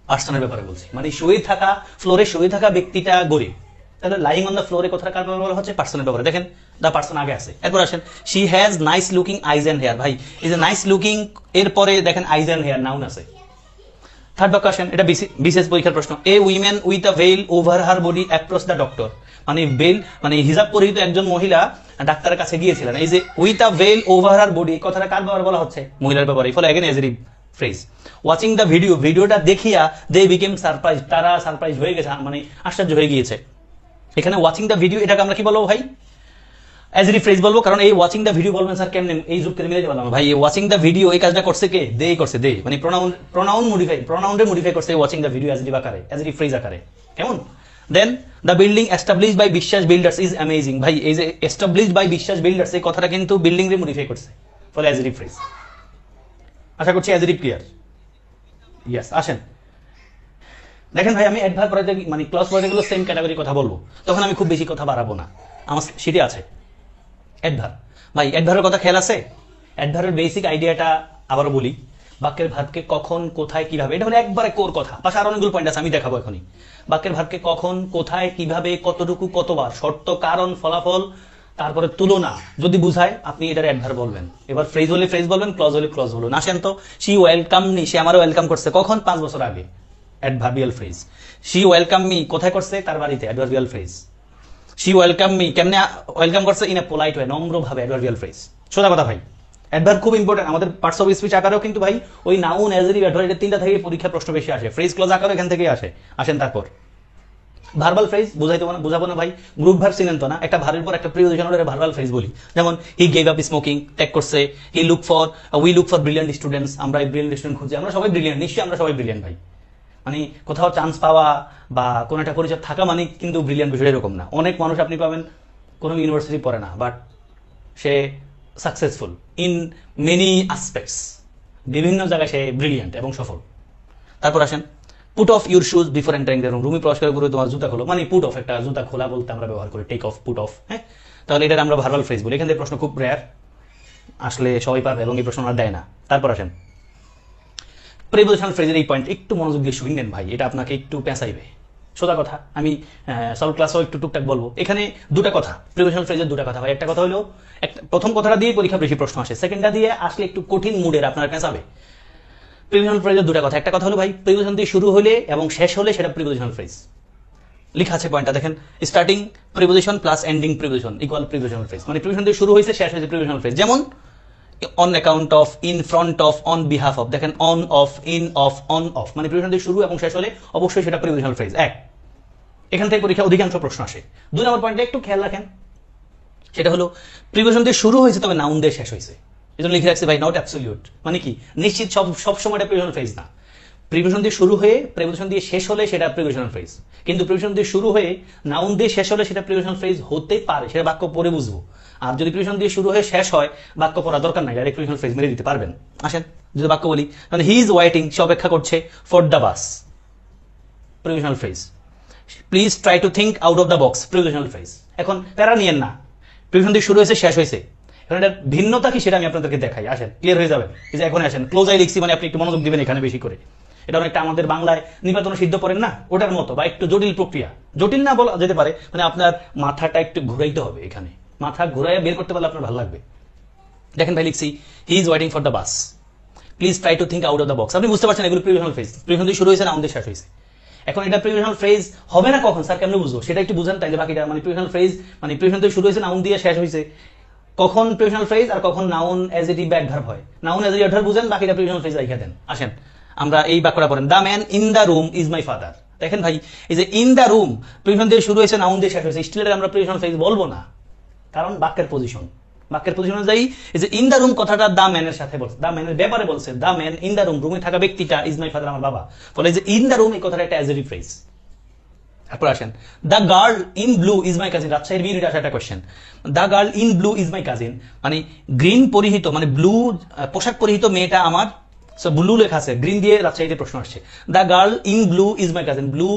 পার্সনের ব্যাপারে বলছি। মানে শুয়ে থাকা, ফ্লোরে শুয়ে থাকা ব্যক্তিটা গরিব। তাহলে লাইং অন দ্য ফ্লোরে কথাটা কার ব্যাপারে বলা হচ্ছে? পার্সনের ব্যাপারে। দেখেন দ্য পার্সন আগে আছে। এরপর আসেন she has nice looking eyes and hair. ভাই এই যে নাইস লুকিং এর পরে দেখেন আইজ এন্ড হেয়ার নাউন আছে। থার্ড বাক্য আসেন, এটা বিশেষ পরীক্ষার প্রশ্ন। A women with a veil over her body approach the doctor. মানে বেল মানে হিজাব পরিহিত একজন মহিলা ডাক্তারের কাছে গিয়েছিলেন। এই যে with a veil over her body কথাটা কার ব্যাপারে বলা হচ্ছে? মহিলার ব্যাপারে। ফলে again adjective phrase. Watching the video, ভিডিওটা দেখিয়া দে বিকেম সারপ্রাইজ, তারা সারপ্রাইজ হয়ে গেছে, মানে আশ্চর্য হয়ে গিয়েছে। এখানে ওয়াচিং দ্য ভিডিও এটাকে আমরা কি বলবো ভাই? অ্যাজেটিভ ফ্রেজ বলবো। কারণ এই ওয়াচিং দ্য ভিডিও বলবেন স্যার কেমনে, এই যুক্তি মিলে বললাম ভাই এই ওয়াচিং দ্য ভিডিও এই কাজটা করছে কে? দে করছে, দে মানে প্রোনাউন মডিফাই করছে ওয়াচিং দ্য ভিডিও অ্যাজেটিভ আকারে, অ্যাজেটিভ ফ্রেজ আকারে। কেমন? দেন দ্য বিল্ডিং এস্টাবলিশড বাই বিশ্বাস বিল্ডার্স ইজ অ্যামেজিং। ভাই এই যে এস্টাবলিশড বাই বিশ্বাস বিল্ডার্স এই কথাটা কিন্তু বিল্ডিং রে মডিফাই করছে, ফলে অ্যাজেটিভ ফ্রেজ। আশা করছি অ্যাজেটিভ ক্লিয়ার। ইয়েস আসেন দেখেন ভাই, আমি অ্যাডভার্ব পড়াতে মানে ক্লজ পড়াতে গেলে সেম ক্যাটাগরি কথা বলবো, তখন আমি খুব বেশি কথা বাড়াবো না, আমার সেটি আছে। অ্যাডভার্ব ভাই, অ্যাডভার্বের কথা খেয়াল আছে? অ্যাডভার্বের বেসিক আইডিয়াটা আবারও বলি। বাক্যের ভার্বকে কখন, কোথায়, কিভাবে, এটা হলো একবারে কোর কথা। পাশে আরো অনেকগুলো পয়েন্ট আছে, আমি দেখাবো এখনই। বাক্যের ভার্বকে কখন, কোথায়, কিভাবে, কতটুকু, কতবার, শর্ত, কারণ, ফলাফল, তারপরে তুলনা যদি বুঝায় আপনি এটার অ্যাডভার্ব বলবেন। এবার ফ্রেজ হলে ফ্রেজ বলবেন, ক্লজ হলে ক্লজ বলবেন। আসেন তো, শি ওয়েলকাম নি, সে আমারও ওয়েলকাম করছে। কখন? 5 বছর আগে। Adverbial phrase. She welcome me কোথায় করছে? তার বাড়িতে, adverbial phrase. She welcome me কেমনে ওয়েলকাম করছে? ইন এ পোলাইট ওয়ে, নম্রভাবে, অ্যাডভার্বিয়াল ফ্রেজ। সোজা কথা ভাই, অ্যাডভার্ব খুব ইম্পর্টেন্ট আমাদের পার্টস অফ স্পিচ আকারেও কিন্তু ভাই ওই নাউন, অ্যাডজেক্টিভ, অ্যাডভার্ব এটা তিনটা থেকে পরীক্ষা প্রশ্ন বেশি আসে। ফ্রেজ ক্লজ আকারও এখান থেকেই আসে। আসেন তারপর ভার্বাল ফ্রেজ বুঝাবো না ভাই, গ্রুপ ভার্ব চিনেন তো না, একটা ভার্বের পর একটা প্রিপোজিশন হলে ভার্বাল ফ্রেজ বলি। যেমন হি গেভ আপ স্মোকিং, ত্যাগ করছে। We look for brilliant students, আমরা ব্রিলিয়ান্ট স্টুডেন্ট খুঁজি। আমরা সবাই ব্রিলিয়ান্ট, নিশ্চয়ই আমরা সবাই ব্রিলিয়ান্ট ভাই। মানে কোথাও চান্স পাওয়া বা কোনো একটা পরিচয় থাকা মানে কিন্তু ব্রিলিয়ান্ট বিষয় এরকম না। অনেক মানুষ আপনি পাবেন কোনো ইউনিভার্সিটি পড়ে না, but say successful in many aspects, বিভিন্ন জায়গায় সে ব্রিলিয়ান্ট এবং সফল। তারপর আসেন put off your shoes before entering the room, রুমে প্রবেশ করার পূর্বে তোমার জুতা খোলো, মানে পুট অফ, একটা জুতা খোলা বলতে আমরা ব্যবহার করি টেক অফ, পুট অফ। হ্যাঁ, তাহলে এটা আমরা ভার্বাল ফ্রেজ বলি। এখান থেকে প্রশ্ন খুব রেয়ার আসলে, সবাই পারবে এবং এই প্রশ্ন আর দেয় না। তারপর আসেন প্রিপোজিশনাল ফ্রেজের এই পয়েন্ট একটু মনোযোগ দিয়ে শুনবেন ভাই, এটা আপনাকে একটু পেঁচাইবে। সোজা কথা, আমি সলভ ক্লাসও একটু টুকটাক বলবো। এখানে দুটা কথা, প্রিপোজিশনাল ফ্রেজের দুটা কথা ভাই। একটা কথা হলো, প্রথম কথাটা দিয়ে পরীক্ষা বেশি প্রশ্ন আসে, সেকেন্ডটা দিয়ে আসলে একটু কঠিন মুডের আপনার পেঁচাবে। প্রিপোজিশনাল ফ্রেজের দুটা কথা, একটা কথা হলো ভাই প্রিপোজিশন দিয়ে শুরু হলে এবং শেষ হলে সেটা প্রিপোজিশনাল ফ্রেজ। লেখা আছে পয়েন্টটা দেখেন, starting preposition plus ending preposition equal prepositional phrase. মানে প্রিপোজিশন দিয়ে শুরু হয়েছে, শেষ হয়েছে প্রিপোজিশনাল ফ্রেজ। যেমন on account of, in front of, on behalf of. দেখেন on of, in of, on of, মানে প্রিপোজিশন দিয়ে শুরু এবং শেষ হলে অবশ্যই সেটা প্রিপোজিশনাল ফ্রেজ। এক, এখান থেকে পরীক্ষা অধিকাংশ প্রশ্ন আসে। দুই নম্বর পয়েন্টে একটু খেয়াল রাখেন, সেটা হলো প্রিপোজিশন দিয়ে শুরু হয়েছে তবে নাউন দিয়ে শেষ হয়েছে। এজন্য লিখে রাখছে ভাই নট অ্যাবসলিউট, মানে কি নিশ্চিত সব সময় এটা প্রিপোজিশনাল ফ্রেজ না। প্রিপোজিশন দিয়ে শুরু হয়ে প্রিপোজিশন দিয়ে শেষ হলে সেটা প্রিপোজিশনাল ফ্রেজ, কিন্তু প্রিপোজিশন দিয়ে শুরু হয়ে নাউন দিয়ে শেষ হলে সেটা প্রিপোজিশনাল ফ্রেজ হতে পারে, সেটা বাক্য পড়ে বুঝবো। আর যদি প্রিপোজিশন দিয়ে শুরু হয়ে শেষ হয়, বাক্য পড়া দরকার নাই, ডাইরেক্ট প্রিপোজিশনাল ফ্রেজ মেরে দিতে পারবেন। আসেন যদি বাক্য বলি, মানে হি ইজ ওয়েটিং, সে অপেক্ষা করছে, for the bus, prepositional phrase. Please try to think out of the box, prepositional phrase. এখন প্যারা নিয়েন না, প্রিপোজিশন দিয়ে শুরু হয়েছে শেষ হয়েছে, এখন এটার ভিন্নতা কি সেটা আমি আপনাদেরকে দেখাই। আসেন ক্লিয়ার হয়ে যাবে। এই যে এখন আসেন ক্লোজ আই লিখছি, মানে আপনি একটু মনোযোগ দিবেন এখানে বেশি করে। এটা অনেকটা আমাদের বাংলায় নির্বাচন সিদ্ধ করেন না, ওটার মতো, বা একটু জটিল প্রক্রিয়া। জটিল না বলা যেতে পারে, মানে আপনার মাথাটা একটু ঘুরাইতে হবে। এখানে মাথা ঘুরাইয়া বের করতে পারলে আপনার ভালো লাগবে। দেখেন ভাই লিখছি he is waiting for the bus, please try to think out of the box. আপনি বুঝতে পারছেন এগুলো প্রিপোজিশনাল ফ্রেজ। প্রিপোজিশন দিয়ে শুরু হয়েছে, নাউন দিয়ে শেষ হয়েছে। এখন এটা প্রিপোজিশনাল ফ্রেজ হবে না কখন স্যার, কেমনে বুঝবো সেটা একটু বুঝেন তাইলে বাকিটা। মানে প্রিপোজিশনাল ফ্রেজ মানে প্রিপোজিশন দিয়ে শুরু হয়েছে, নাউন দিয়ে শেষ হয়েছে, কখন প্রিপোজিশনাল ফ্রেজ আর কখন নাউন অ্যাডজেক্টিভ বা অ্যাডভার্ব হয়। নাউন অ্যাডজেক্টিভ অ্যাডভার্ব বুঝেন, বাকিটা প্রিপোজিশনাল ফ্রেজ রাখা দেন। আসেন আমরা এই বাক্যটা পড়েন, the man in the room is my father. দেখেন ভাই এই যে ইন দ্য রুম প্রিপোজিশন দিয়ে শুরু হয়েছে, নাউন দিয়ে শেষ হয়েছে, স্টিল আমরা প্রিপোজিশনাল ফ্রেজ বলবো না, কারণ বাক্যের পজিশন অনুযায়ী এই যে ইন দ্য রুম কথাটা দ্য ম্যানের সাথে বলছে, দ্য ম্যানের ব্যাপারে বলছে, the man in the room, রুমে থাকা ব্যক্তিটা ইজ মাই ফাদার, আমার বাবা। ফলে যে ইন দ্য রুম এই কথাটা একটা অ্যাডজেক্টিভ ফ্রেজ। তারপর আসেন the girl in blue is my cousin. রাজশাহীর বিয়ের আসা একটা question, the girl in blue is my cousin, মানে গ্রিন পরিহিত, মানে ব্লু পোশাক পরিহিত মেয়েটা আমার, ব্লু লেখা আছে, গ্রিন দিয়ে রাজশাহীতে প্রশ্ন আসছে। The girl in blue is my cousin, blue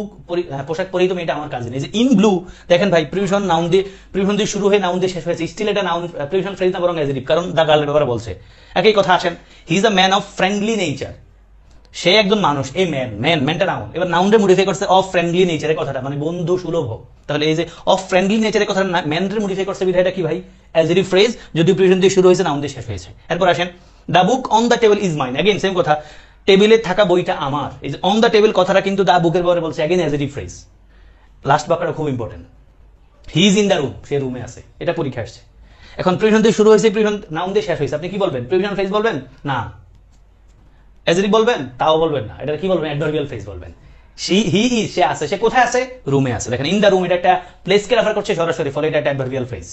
পোশাক পরিহিত মেয়েটা আমার কাজিন। এই যে ইন ব্লু, দেখেন ভাই প্রিপোজিশন নাউন দিয়ে, প্রিপোজিশন দিয়ে শুরু হয়ে নাউন দিয়ে শেষ হয়েছে, স্টিল এটা নাউন প্রিপোজিশন ফ্রেজ না বরং অ্যাডজেক্টিভ, কারণ দ্য গার্লের ব্যাপারে বলছে। একই কথা আসেন, he is a man of friendly nature, সে একজন মানুষ, এই ম্যানটা নাউন, এবার নাউনটা মডিফাই করছে অফ ফ্রেন্ডলি নেচারের কথাটা, মানে বন্ধু সুলভ। তাহলে এই যে অফ ফ্রেন্ডলি নেচারের কথা ম্যানরে মডিফাই করছে, বিধায়টা কি ভাই অ্যাডজেক্টিভ ফ্রেজ, যদি প্রিপোজিশন দিয়ে শুরু হয়েছে, নাউন দিয়ে শেষ হয়েছে। এরপর আসেন the book on the table is mine, again same কথা, টেবিলে থাকা বইটা আমার। এই যে অন দ্য টেবিল কথাটা কিন্তু দ্য বুকের ব্যাপারে বলছে, अगेन অ্যাডজেক্টিভ ফ্রেজ। লাস্ট বাক্যটা খুব important, he is in the room, সে রুমে আছে, এটা পরীক্ষা আসছে। এখন প্রিপোজিশন দিয়ে শুরু হয়েছে, প্রিপোজিশন নাউন দিয়ে শেষ হয়েছে, আপনি কি বলবেন? প্রিপোজিশন ফ্রেজ বলবেন না, অ্যাডজেক্টিভ বলবেন? তাও বলবেন না, এটা কি বলবেন? অ্যাডভার্বিয়াল ফ্রেজ বলবেন। হি ইজ, সে আছে, সে কোথায় আছে? রুমে আছে। দেখেন ইন দ্য রুম এটা একটা প্লেসকে রেফার করছে সরাসরি, ফলে এটা একটা অ্যাডভার্বিয়াল ফ্রেজ।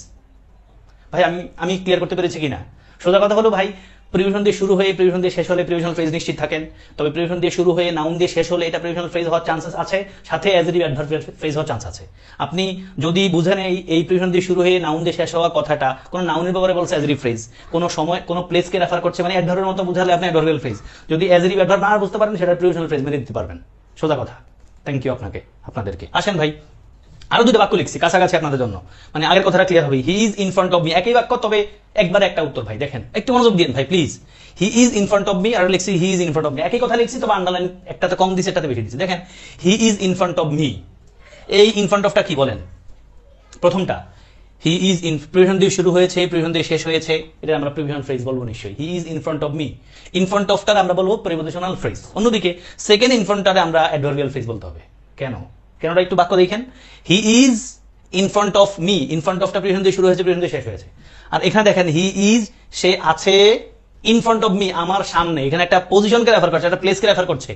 ভাই আমি ক্লিয়ার করতে পেরেছি কিনা? সোজা কথা হলো ভাই প্রিপোজিশন দিয়ে শুরু হয়ে প্রিপোজিশন দিয়ে শেষ হলে প্রিপোজিশনাল ফ্রেজ নিশ্চিত থাকেন, তবে প্রিপোজিশন দিয়ে শুরু হয়ে নাউন দিয়ে শেষ হলে এটা প্রিপোজিশনাল ফ্রেজ হওয়ার চান্সেস আছে, সাথে অ্যাডজেক্টিভ অ্যাডভার্বিয়াল ফ্রেজ হওয়ার চান্স আছে। আপনি যদি বুঝেন এই প্রিপোজিশন দিয়ে শুরু হয়ে নাউন দিয়ে শেষ হওয়া কথাটা কোন নাউনের ব্যাপারে বলছে অ্যাডজেক্টিভ ফ্রেজ, কোন সময় কোন প্লেসকে রেফার করছে, মানে অ্যাডভার্বের মতো বুঝালে আপনি অ্যাডভার্বিয়াল ফ্রেজ। যদি অ্যাডজেক্টিভ অ্যাডভার্ব না বুঝতে পারেন, সেটা প্রিপোজিশনাল ফ্রেজ মেনে দিতে পারবেন। সোজা কথা। থ্যাংক ইউ আপনাদেরকে। আসেন ভাই আরো দুটো বাক্য লিখছি কাছাকাছি আপনাদের জন্য, মানে আগের কথাটা ক্লিয়ার হবে। হি is in front of me, একই বাক্য, তবে একবার একটা উত্তর। ভাই দেখেন একটু মনোযোগ দিন ভাই please. He is in front of me, আর লিখছি he is in front of me, একই কথা লিখছি, তবে আন্ডারলাইন একটাতে কম দিছি, একটাতে বেশি দিছি। দেখেন he is in front of me, এই ইন ফ্রন্ট অফটা কি বলেন? প্রথমটা হি ইজ ইন প্রিভিশন দিয়ে শুরু হয়েছে, প্রিভিশন দিয়ে শেষ হয়েছে, এটা আমরা প্রিভিশন ফ্রেজ বলবো নিশ্চয়ই। হি is in front of me, in front after আমরা বলবো প্রিপোজিশনাল ফ্রেজ। অন্যদিকে সেকেন্ড ইন ফ্রন্টটারে আমরা অ্যাডভার্বিয়াল ফ্রেজ বলতে হবে। কেন কেনটা একটু বাক্য দেখেন, he is in front of me, in front অফটা প্রিভিশন দিয়ে শুরু হয়েছে, প্রিভিশন দিয়ে শেষ হয়েছে। আর এখানে দেখেন হি ইজ, সে আছে ইন ফ্রন্ট অফ মি, আমার সামনে। এখানে একটা পজিশনকে রেফার করছে, একটা প্লেসকে রেফার করছে।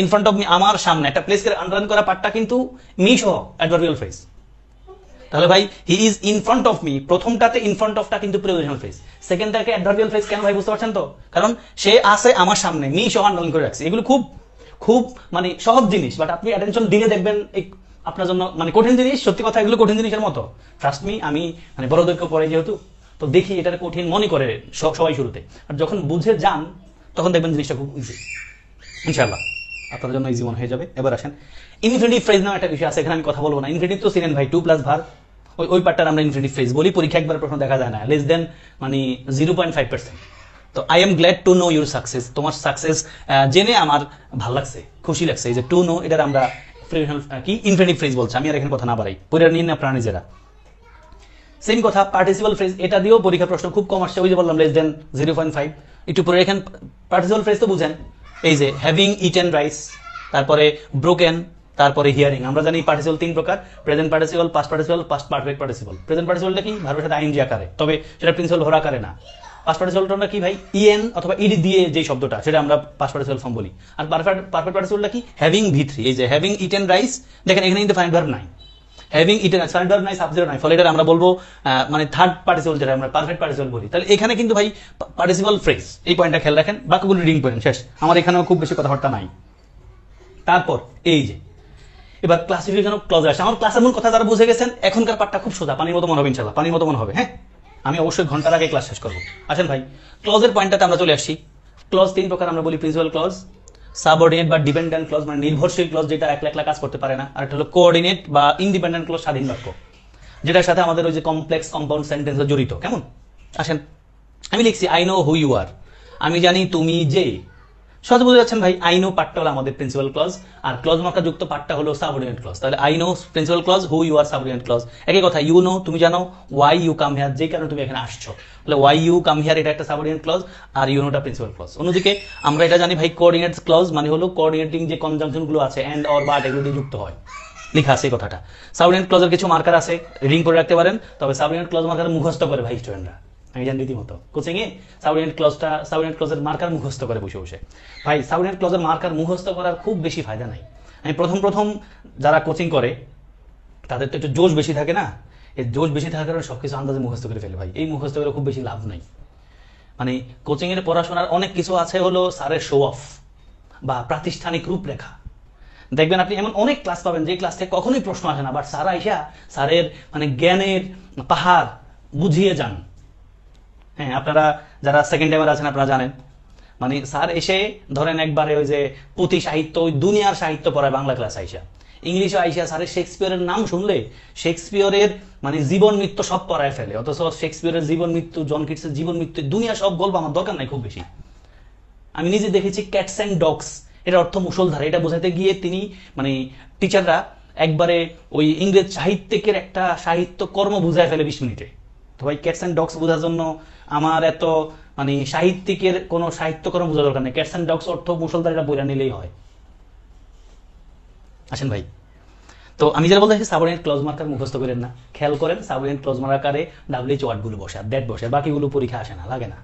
ইন ফ্রন্ট অফ মি আমার সামনে, একটা প্লেসকে আন্ডারলাইন করা পার্টটা কিন্তু মি সহ অ্যাডভার্বিয়াল ফ্রেজ। তাহলে ভাই he is in front of me, প্রথমটাতে ইন ফ্রন্ট অফটা কিন্তু প্রিপোজিশনাল ফ্রেজ, সেকেন্ডটাকে অ্যাডভার্বিয়াল ফ্রেজ। কেন ভাই বুঝতে পারছেন তো? কারণ সে আছে আমার সামনে, মি সহ আন্ডারলাইন করে রাখছে। এগুলো খুব খুব মানে সহজ জিনিস, বাট আপনি অ্যাটেনশন দিলে দেখবেন আপনার জন্য মানে কঠিন জিনিস। সত্যি কথা, এগুলো কঠিন জিনিসের মতো, ট্রাস্ট মি। আমি মানে বড়দেরকে পড়ে যেহেতু, তো দেখি এটা কঠিন মনে করে সবাই শুরুতে, আর যখন বুঝে যান তখন দেখবেন জিনিসটা খুব ইজি, ইনশাআল্লাহ আপনাদের জন্য ইজি মনে হয়ে যাবে। এবার আসেন ইনফিনিটিভ ফ্রেজ নামে একটা বিষয় আছে, এখানে আমি কথা বলবো না। ইনফিনিটিভ তো চিনেন ভাই, 2 প্লাস ভার্ব, ওই পার্টটার আমরা ইনফিনিটিভ ফ্রেজ বলি। পরীক্ষা একবার প্রশ্ন দেখা যায় না, লেস দেন মানে 0.5%। তো I am glad to know your success, তোমার সাকসেস জেনে আমার ভালো লাগছে, খুশি লাগছে। এই যে টু নো, এটার আমরা কি ইনফিনিটিভ ফ্রেজ বলছে। আমি আর এখানে কথা না বাড়াই, পড়ে নিন না আপনারা নিজেরা। সেম কথা পার্টিসিপাল ফ্রেজ, এটা দিয়েও পরীক্ষা প্রশ্ন খুব কম আসছে। ওই যে বললাম লেস দেন 0.5। একটু পরে এখানে পার্টিসিপাল ফ্রেজ তো বুঝেন, এই যে হ্যাভিং ইটেন রাইস, তারপরে ব্রোকেন, তারপরে হিয়ারিং। আমরা জানি পার্টিসিপাল 3 প্রকার, present participle, past participle, past perfect participle. Present পার্টিসিপালটা কি? ভার্বের সাথে আইএনজি আকারে, তবে সেটা প্রিন্সিপাল ভর আকারে না। পাস্ট পার্টিসিপালটা কি ভাই? ইএন অথবা ইডি দিয়ে যে শব্দটা, সেটা আমরা পাস্ট পার্টিসিপাল ফর্ম বলি। আর পারফেক্ট পার্টিসিপালটা কি? হ্যাভিং ভি3। এই যে হ্যাভিং ইটেন রাইস, দেখেন এখানে কিন্তু ফাইনাল ভার্ব নাই, হ্যাভিং ইটেন ফাইনাল ভার্ব নাই, সাবজেক্ট নাই, ফলে এটা আমরা বলবো মানে থার্ড পার্টিসিপাল, যেটা আমরা পারফেক্ট পার্টিসিপাল বলি। তাহলে এখানে কিন্তু ভাই পার্টিসিপাল ফ্রেজ, এই পয়েন্টটা খেয়াল রাখেন। বাকিগুলো রিডিং করেন, শেষ। আমার এখানেও খুব বেশি কথাবার্তা নাই। তারপর এই যে এবার ক্লাসিফিকেশন অফ ক্লজ আসে। আমার ক্লাসের মূল কথা যারা বুঝে গেছেন, এখনকার পার্টটা খুব সোজা, পানির মতো মনে হবে ইনশাআল্লাহ, পানির মতো মনে হবে। হ্যাঁ, আমি অবশ্যই ঘন্টার আগে ক্লাস শেষ করবো। আসেন ভাই, ক্লজের পয়েন্টটাতে আমরা চলে আসছি। ক্লজ 3 প্রকার আমরা বলি, প্রিন্সিপাল ক্লজ, সাবঅর্ডিনেট বা ডিপেন্ডেন্ট ক্লজ মানে নির্ভরশীল ক্লজ, যেটা একলা একলা কাজ করতে পারে না। আর একটা হলো কোঅর্ডিনেট বা ইন্ডিপেন্ডেন্ট ক্লজ, স্বাধীন বাক্য, যেটার সাথে আমাদের ওই যে কমপ্লেক্স কম্পাউন্ড সেন্টেন্স জড়িত। কেমন? আসেন, আমি লিখছি I know who you are, আমি জানি তুমি যে। সহজে বুঝে যাচ্ছেন ভাই, আই নো পার্টটা হলো আমাদের প্রিন্সিপাল ক্লজ, আর ক্লজ মার্কা যুক্ত পার্টটা হলো সাবঅর্ডিনেট ক্লজ। তাহলে I know principal clause, who you are subordinate clause. একই কথা, ইউ নো তুমি জানো, ওয়াই ইউ কাম হিয়ার যে কারণে তুমি এখানে আসছো, তাহলে ওয়াই ইউ কাম হিয়ার এটা একটা সাবঅর্ডিনেট ক্লজ, আর ইউ নোটা প্রিন্সিপাল ক্লজ। অন্যদিকে আমরা এটা জানি ভাই, কোঅর্ডিনেট ক্লজ মানে হলো কোঅর্ডিনেটিং যে কনজাংশন গুলো আছে, এন্ড অর বাট, এগুলো দিয়ে যুক্ত হয়, লেখা আছে এই কথাটা। সাবঅর্ডিনেট ক্লজের কিছু মার্কার আছে, রিডিং করে রাখতে পারেন। তবে সাবঅর্ডিনেট ক্লজ মার্কার মুখস্থ করে ভাই স্টুডেন্টরা, আমি জানি রীতিমতো কোচিং এ সাবঅর্ডিনেট ক্লজের মার্কার মুখস্থ করে বসে বসে। ভাই সাবঅর্ডিনেট ক্লজের মার্কার মুখস্থ করার খুব বেশি ফায়দা নাই। আমি প্রথম যারা কোচিং করে তাদের তো একটু জোশ বেশি থাকে না, এই জোশ বেশি থাকার কারণে সবকিছু আন্দাজে মুখস্থ করে ফেলে। ভাই এই মুখস্থ করে খুব বেশি লাভ নাই। মানে কোচিং এর পড়াশোনার অনেক কিছু আছে হলো স্যারের শো অফ বা প্রাতিষ্ঠানিক রূপরেখা। দেখবেন আপনি এমন অনেক ক্লাস পাবেন যে ক্লাস থেকে কখনোই প্রশ্ন আসে না, বাট স্যার আইসা স্যারের মানে জ্ঞানের পাহাড় বুঝিয়ে যান। হ্যাঁ, আপনারা যারা সেকেন্ড টাইমার আছেন আপনারা জানেন, মানে স্যার এসে ধরেন একবারে ওই যে পুঁথি সাহিত্য, ওই দুনিয়ার সাহিত্য পড়ায় বাংলা ক্লাস আইসা, ইংলিশে আইসা স্যারের শেক্সপিয়রের নাম শুনলে শেক্সপিয়রের মানে জীবন মৃত্যু সব পড়ায় ফেলে। অথচ শেক্সপিয়রের জীবন মৃত্যু, জন কিটসের জীবন মৃত্যু, দুনিয়া সব গল্প আমার দরকার নাই খুব বেশি। আমি নিজে দেখেছি ক্যাটস অ্যান্ড ডগস, এর অর্থ মুষলধারে, এটা বোঝাতে গিয়ে তিনি মানে টিচাররা একবারে ওই ইংরেজ সাহিত্যিকের একটা সাহিত্য কর্ম বুঝায় ফেলে 20 মিনিটে। তো ভাই ক্যাটস অ্যান্ড ডগস বোঝার জন্য আমার এত মানে সাহিত্যিকের কোনো সাহিত্যকর্ম বোঝা দরকার নেই, ক্যাটস অ্যান্ড ডগস অর্থ মুষলধারে এটা বইরা নিলেই হয়। আসেন ভাই, তো আমি যেটা বলতে চাইছি, সাবঅর্ডিনেট ক্লজ মার্কার মুখস্থ করেন না, খেয়াল করেন সাবঅর্ডিনেট ক্লজ মার্কারে ডাব্লিউএইচ ওয়ার্ডগুলো বসে আর দ্যাট বসে, বাকিগুলো পরীক্ষা আসে না, লাগে না।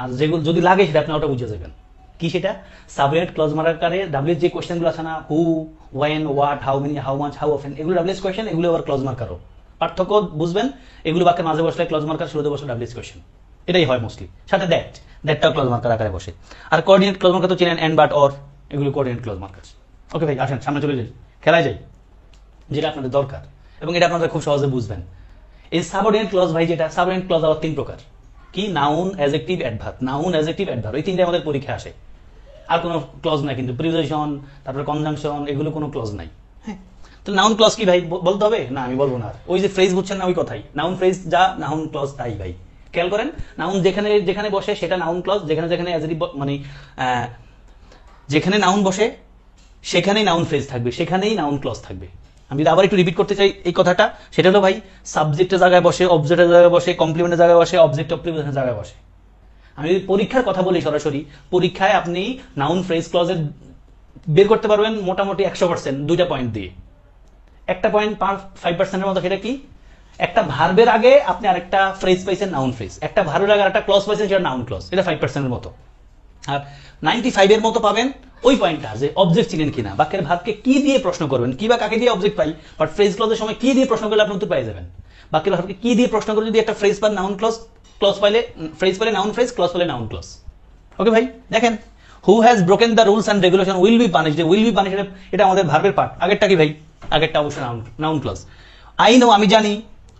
আর যেগুলো যদি লাগে সেটা আপনি ওটা বুঝে যাবেন কি সেটা। সাবঅর্ডিনেট ক্লজ মার্কারে ডাব্লিউএইচ যে কোশ্চেনগুলো আছে না, who, when, what, how many, how much, how often, এগুলো ডাব্লিউএইচ কোশ্চেন, এগুলো আবার ক্লজ মার্কারও। পার্থক্য বুঝবেন, এগুলো বাক্যের মাঝে বসলে ক্লজ মার্কার, শুরুতে বসলে ডাব্লিউএইচ কোশ্চেন, এটাই হয় মোস্টলি। সাথে দ্যাটটাও ক্লজ মার্কার আকারে বসে। আর কোঅর্ডিনেট ক্লজ মার্কার তো চিনেন, এন্ড, বাট, অর, এগুলো কোঅর্ডিনেট ক্লজ মার্কার। ওকে ভাই, আসেন সামনে চলে যাই, খেলায় যাই, যেটা আপনাদের দরকার এবং এটা আপনারা খুব সহজে বুঝবেন। এই সাবঅর্ডিনেট ক্লজ ভাই, যেটা সাবঅর্ডিনেট ক্লজ আবার 3 প্রকার, কি? Noun, adjective, adverb. Noun, adjective, adverb, এই তিনটে আমাদের পরীক্ষা আসে। আর কোনো ক্লজ নাই কিন্তু, প্রিপোজিশন, তারপরে কনজাংশন, এগুলো কোনো ক্লজ নাই। হ্যাঁ, তো নাউন ক্লজ কি ভাই বলতে হবে না? আমি বলবো না। ওই যে ফ্রেজ বুঝছেন না, ওই কথাই, নাউন ফ্রেজ যা, নাউন ক্লজ তাই ভাই। খেয়াল করেন, নাউন যেখানে যেখানে বসে সেটা নাউন ক্লজ, যেখানে যেখানে অ্যাডজেক্টিভ মানে যেখানে নাউন বসে সেখানেই নাউন ফ্রেজ থাকবে, সেখানেই নাউন ক্লজ থাকবে। আমি যদি আবার একটু রিপিট করতে চাই এই কথাটা, সেটা হলো ভাই সাবজেক্টের জায়গায় বসে, অবজেক্টের জায়গায় বসে, কমপ্লিমেন্টের জায়গায় বসে, অবজেক্ট অফ প্রিপোজিশনের জায়গায় বসে। আমি যদি পরীক্ষার কথা বলি সরাসরি, পরীক্ষায় আপনি নাউন ফ্রেজ ক্লজের বের করতে পারবেন মোটামুটি 100% দুইটা পয়েন্ট দিয়ে। একটা পয়েন্ট 5%-এর মতো, সেটা কি? একটা ভার্বের আগে আপনি আরেকটা ফ্রেজ পাইছেন, নাউন ফ্রেজ। একটা ভার্বের আগে আরেকটা ক্লজ পাইছেন, সেটা নাউন ক্লজ। এটা 5%-এর মতো। আর 95-এর মতো পাবেন ওই পয়েন্টটা, যে অবজেক্ট চিনেন কিনা, বাক্যের ভাবকে কি দিয়ে প্রশ্ন করবেন, কি বা কাকে দিয়ে অবজেক্ট পাই, বাট ফ্রেজ ক্লজের সময় কি দিয়ে প্রশ্ন করলে আপনি উত্তর পেয়ে যাবেন। বাক্যের ভাবকে কি দিয়ে প্রশ্ন করে যদি একটা ফ্রেজ পান, নাউন ক্লজ, ক্লজ পাইলে ফ্রেজ পাইলে নাউন ফ্রেজ, ক্লজ পাইলে নাউন ক্লজ। ওকে ভাই, দেখেন who has broken the rules and regulation will be punished. Will be punished এটা আমাদের ভার্বের পার্ট। আগেরটা কি ভাই? আগেরটা অবশ্যই নাউন ক্লজ। আই নো আমি জানি,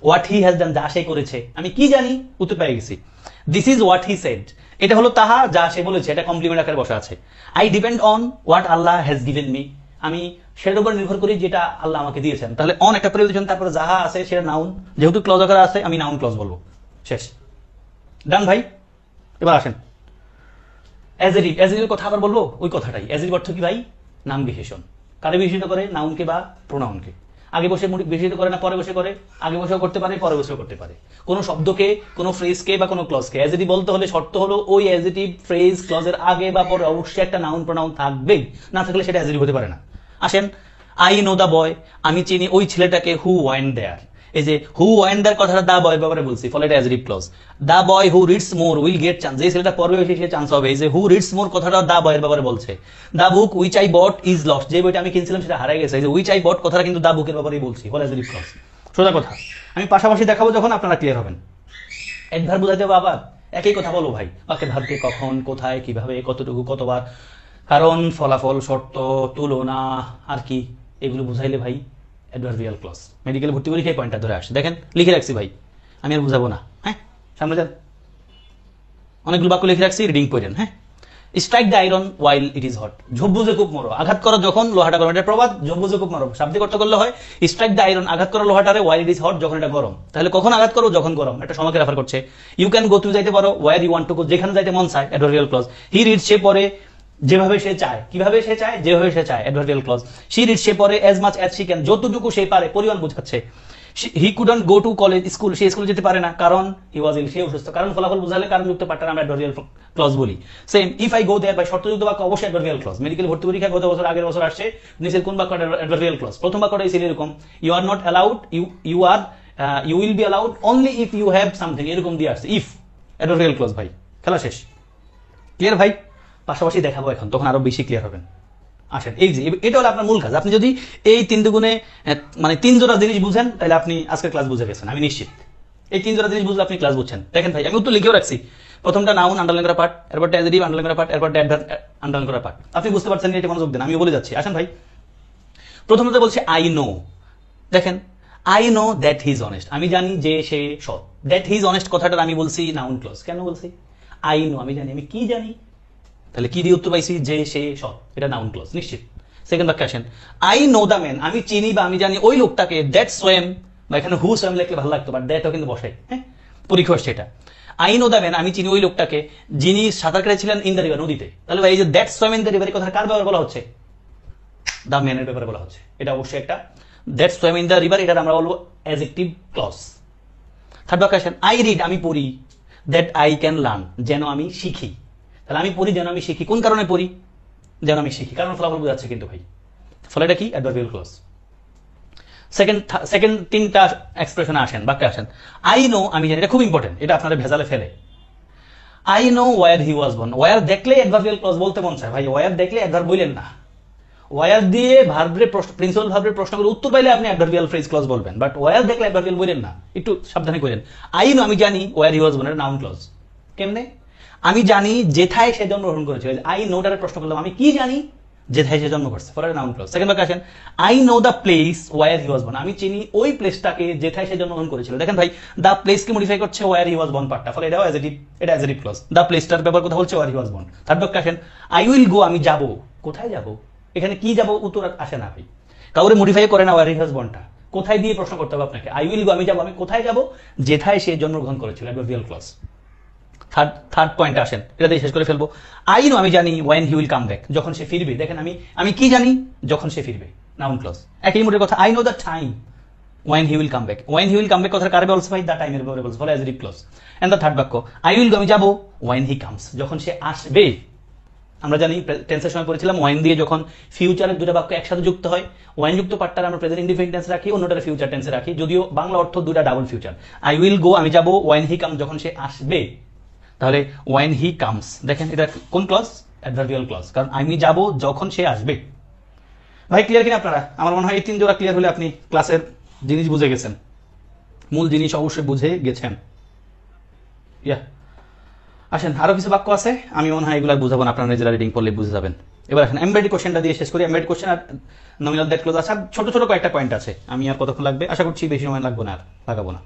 হোয়াট হি হ্যাজ ডান যা সে করেছে, আমি কি জানি, উত্তর পেয়ে গেছি। This is what he said এটা হলো তাহা যা সে বলেছে, এটা কমপ্লিমেন্ট আকারে বসা আছে। I depend on what Allah has given me, আমি সেটার উপর নির্ভর করি যেটা আল্লাহ আমাকে দিয়েছেন। তাহলে অন একটা প্রিপোজিশন, তারপরে যাহা আছে সেটা নাউন, যেহেতু ক্লজ আকারে আছে আমি নাউন ক্লজ বলবো। শেষ, ডান ভাই। এবার আসেন অ্যাজেটিভ। অ্যাজেটিভের কথা আবার বলবো, ওই কথাটাই। অ্যাজেটিভ অর্থ কি ভাই? নাম বিশেষণ। কারে বিশেষিত করে? নাউনকে বা প্রোনাউনকে। আগে বসে বিশেষিত করে না পরে বসে করে? আগে বসেও করতে পারে, পরে বসেও করতে পারে। কোনো শব্দকে, কোনো ফ্রেজকে বা কোনো ক্লজকে অ্যাজেটিভ বলতে হলে শর্ত হলো ওই অ্যাজেটিভ ফ্রেজ ক্লজের আগে বা পরে অবশ্যই একটা নাউন প্রোনাউন থাকবেই, না থাকলে সেটা অ্যাজেটিভ হতে পারে না। আসেন, আই নো দা বয়, আমি চিনি ওই ছেলেটাকে, হু ওয়েন্ট দেয়ার। এই যে হু ওয়েন্ট দেয়ার কথাটা দা বয়ের ব্যাপারে বলছি, ফলে এটা adjective clause. The boy who reads more will get chance, যে ছেলেটা পড়বে বেশি সে চান্স হবে। এই যে হু রিডস মোর কথাটা দা বয়ের ব্যাপারে বলছে। The book which I bought is lost, যে বইটা আমি কিনছিলাম সেটা হারিয়ে গেছে। এই যে উইচ আই বট কথাটা কিন্তু দা বুকের ব্যাপারেই বলছি, ফলে অ্যাজেটিভ ক্লজ। সোজা কথা, আমি পাশাপাশি দেখাবো যখন আপনারা ক্লিয়ার হবেন। অ্যাডভার্ব বোঝাতে হবে আবার একই কথা বলো ভাই। বাক্যের ভার্বকে কখন, কোথায়, কিভাবে, কতটুকু, কতবার, কারণ, ফলাফল, শর্ত, তুলনা, আর কি, এগুলো বুঝাইলে ভাই অ্যাডভার্বিয়াল ক্লজ। মেডিকেল ভর্তি পরীক্ষায় পয়েন্টটা ধরে আসে, দেখেন লিখে রাখছি ভাই, আমি আর বুঝাবো না। হ্যাঁ, সামনে যান, অনেকগুলো বাক্য লিখে রাখছি, রিডিং করেন। হ্যাঁ, strike the iron while it is hot, ঝোপ বুঝে খুব মরো, আঘাত করো যখন লোহাটা গরম। এটা প্রবাদ, ঝোপ বুঝে খুব মরো। শাব্দিক অর্থ করলে হয় স্ট্রাইক দ্য আয়রন, আঘাত করো লোহাটারে, ওয়াইল ইট ইজ হট, যখন এটা গরম। তাহলে কখন আঘাত করো? যখন গরম। এটা সময়কে রেফার করছে। ইউ ক্যান গো, তুমি যাইতে পারো, where you want to go, যেখানে যাইতে মন চায়, অ্যাডভার্বিয়াল ক্লজ। হি রিড, সে পড়ে যেভাবে সে চায়, কিভাবে সে চায়, যেভাবে সে চায়, অ্যাডভার্বিয়াল ক্লজ। শি রিড, সে পড়ে as much as she can, যতটুকু সে পারে, পরিমাণ বোঝাচ্ছে। He couldn't go to college, school, সে স্কুলে যেতে পারে না, কারণ হি ওয়াজ ইল, সে অসুস্থ। কারণ ফলাফল বুঝালে কারণ যুক্ত পার্টটা আমরা অ্যাডভার্বিয়াল ক্লজ বলি। Same, if I go there, by শর্তযুক্ত বাক্য অবশ্যই অ্যাডভার্বিয়াল ক্লজ। মেডিকেল ভর্তি পরীক্ষা গত বছর, আগের বছর আসছে, নিচের কোন বাক্য অ্যাডভার্বিয়াল ক্লজ? প্রথম বাক্যটাই ছিল এরকম, you are not allowed, you are, you will be allowed only if you have something, এরকম দিয়ে আসছে। ইফ, অ্যাডভার্বিয়াল ক্লজ ভাই। খেলা শেষ, ক্লিয়ার ভাই? পাশাপাশি দেখাবো এখন, তখন আরো বেশি ক্লিয়ার হবেন। আসেন, এই যে এটা হলো আপনার মূল কাজ। আপনি যদি এই 3 দুগুণে মানে 3 জোড়া জিনিস বুঝেন, তাহলে আপনি আজকের ক্লাস বুঝে গেছেন, আমি নিশ্চিত। এই 3 জোড়া জিনিস বুঝলে আপনি ক্লাস বুঝছেন। দেখেন ভাই, আমি উত্তর লিখেও রাখছি। প্রথমটা নাউন, আন্ডারলাইন করা পার্ট, এরপর অ্যাডজেক্টিভ, আন্ডারলাইন করা পার্ট, এরপর অ্যাডভার্ব, আন্ডারলাইন করা পার্ট। আপনি বুঝতে পারছেন এটা মনোযোগ দেন, আমি বলে যাচ্ছি। আসেন ভাই, প্রথমত বলছি আই নো। দেখেন, I know that he is honest, আমি জানি যে সে সৎ। দ্যাট হি ইজ অনেস্ট কথাটা আমি বলছি নাউন ক্লজ। কেন বলছি? আই নো, আমি জানি, আমি কি জানি, তাহলে কি দিয়ে উত্তর পাইছি? যে সে সৎ, এটা নাউন ক্লজ নিশ্চিত। সেকেন্ড বাক্যে আসেন, আই নো দ্য ম্যান, আমি চিনি বা আমি জানি ওই লোকটাকে। দ্যাট সোয়েম, বা এখানে হু সোয়েম লিখলে ভালো লাগতো, বাট দ্যাটও কিন্তু বসাই। হ্যাঁ, পরীক্ষা হচ্ছে এটা। আই নো দ্য ম্যান, আমি চিনি ওই লোকটাকে যিনি সাঁতার কেটেছিলেন ইন দ্য রিভার, নদীতে। তাহলে ভাই এই যে that Soyem in the river কথা কার ব্যাপারে বলা হচ্ছে? দ্য ম্যানের ব্যাপারে বলা হচ্ছে। এটা অবশ্যই একটা that Soyem in the river, এটা আমরা বলবো অ্যাডজেক্টিভ ক্লজ। থার্ড বাক্যে আসেন, আই রিড, আমি পড়ি, দ্যাট আই ক্যান লার্ন, যেন আমি শিখি। তাহলে আমি পড়ি যেন আমি শিখি, কোন কারণে পড়ি? যেন আমি শিখি, কারণ ফলাফল বোঝাচ্ছে কিন্তু ভাই। ফলে এটা কি? Adverbial clause. সেকেন্ড 3টা এক্সপ্রেশনে আসেন, বাক্যে আসেন, আই নো, আমি জানি, এটা খুব ইম্পর্টেন্ট, এটা আপনাদের ভেজালে ফেলে। I know where he was born, where দেখলে অ্যাডভার্বিয়াল ক্লজ বলতে মন চায় ভাই, ওয়ার দেখলে অ্যাডভার্ব বললেন না। ওয়ার দিয়ে ভার্বের প্রশ্ন, প্রিন্সিপাল ভার্বের প্রশ্ন করে উত্তর পাইলে আপনি অ্যাডভার্বিয়াল ফ্রেজ ক্লজ বলবেন, বাট ওয়ার দেখলে অ্যাডভার্বিয়াল বললেন না, একটু সাবধানে করেন। আই নো, আমি জানি, ওয়ার হি ওয়াজ বর্ন, এটা নাউন ক্লজ। কেমনে? আমি জানি যেথায় সে জন্মগ্রহণ করেছিল। আই নোটারে প্রশ্ন করলাম, আমি কি জানি? যেথায় সে জন্ম করছে, ফলে নাউন ক্লজ। সেকেন্ড বাক্যে আসেন, I know the place where he was born, আমি চিনি ওই প্লেসটাকে যেথায় সে জন্মগ্রহণ করেছিল। দেখেন ভাই, দ্য প্লেসকে মডিফাই করছে ওয়ার হি ওয়াজ বর্ন পার্টটা, ফলে এটাও অ্যাডজেক্টিভ, এটা অ্যাডজেক্টিভ ক্লজ। দ্য প্লেসটার ব্যাপার কথা বলছে, where he was born. Third বাক্যে আসেন, আই উইল গো, আমি যাব, কোথায় যাব? এখানে কি যাব উত্তর আসে না ভাই, কাউরে মডিফাই করে না ওয়ার হি ওয়াজ বর্নটা। কোথায় দিয়ে প্রশ্ন করতে হবে আপনাকে? আই উইল গো, আমি যাব, আমি কোথায় যাব? যেথায় সে জন্মগ্রহণ করেছিল, অ্যাডভার্বিয়াল ক্লজ। থার্ড পয়েন্টে আসেন, এটা দিয়ে শেষ করে ফেলবো। আই নো, আমি জানি, when he will come back, যখন সে ফিরবে। দেখেন, আমি কি জানি? যখন সে ফিরবে। Noun clause. একই মোটের কথা, I know the time when he will come back, when he will come back কথার কারবে অলসো ভাই দ্য টাইমের পরে বলছে ফলে adjective clause. And the third বাক্য আই উইল গো, আমি যাব, when he comes যখন সে আসবে। আমরা জানি টেন্সের সময় পড়েছিলাম ওয়াইন দিয়ে যখন ফিউচারের দুটো বাক্য একসাথে যুক্ত হয়, ওয়াইন যুক্ত পার্টটার আমরা প্রেজেন্ট ইনডিফিনিট টেন্সে রাখি, অন্যটার ফিউচার টেন্সে রাখি, যদিও বাংলা অর্থ দুটো double future. I will go আমি যাব, ওয়াইন হি কামস যখন সে আসবে। তাহলে ওয়াইন হি কামস, দেখেন এটা কোন ক্লজ? অ্যাডভার্বিয়াল ক্লজ, কারণ আমি যাব যখন সে আসবে। ভাই ক্লিয়ার কিনা আপনারা? আমার মনে হয় এই 3 জোড়া ক্লিয়ার হলে আপনি ক্লাসের জিনিস বুঝে গেছেন, মূল জিনিস অবশ্যই বুঝে গেছেন। ইয়া আসেন, আরো কিছু বাক্য আছে, আমি মনে হয় এগুলো বুঝাবো না, আপনারা নিজেরা রিডিং পড়লে বুঝে যাবেন। এবার আসেন এমবেডেড কোশ্চেনটা দিয়ে শেষ করি। এমবেডেড কোশ্চেন আর নমিনাল দ্যাট ক্লজ আছে, ছোট ছোট কয়েকটা পয়েন্ট আছে। আমি আর কতক্ষণ লাগবে আশা করছি বেশি সময় লাগবে না, আর লাগাবো না।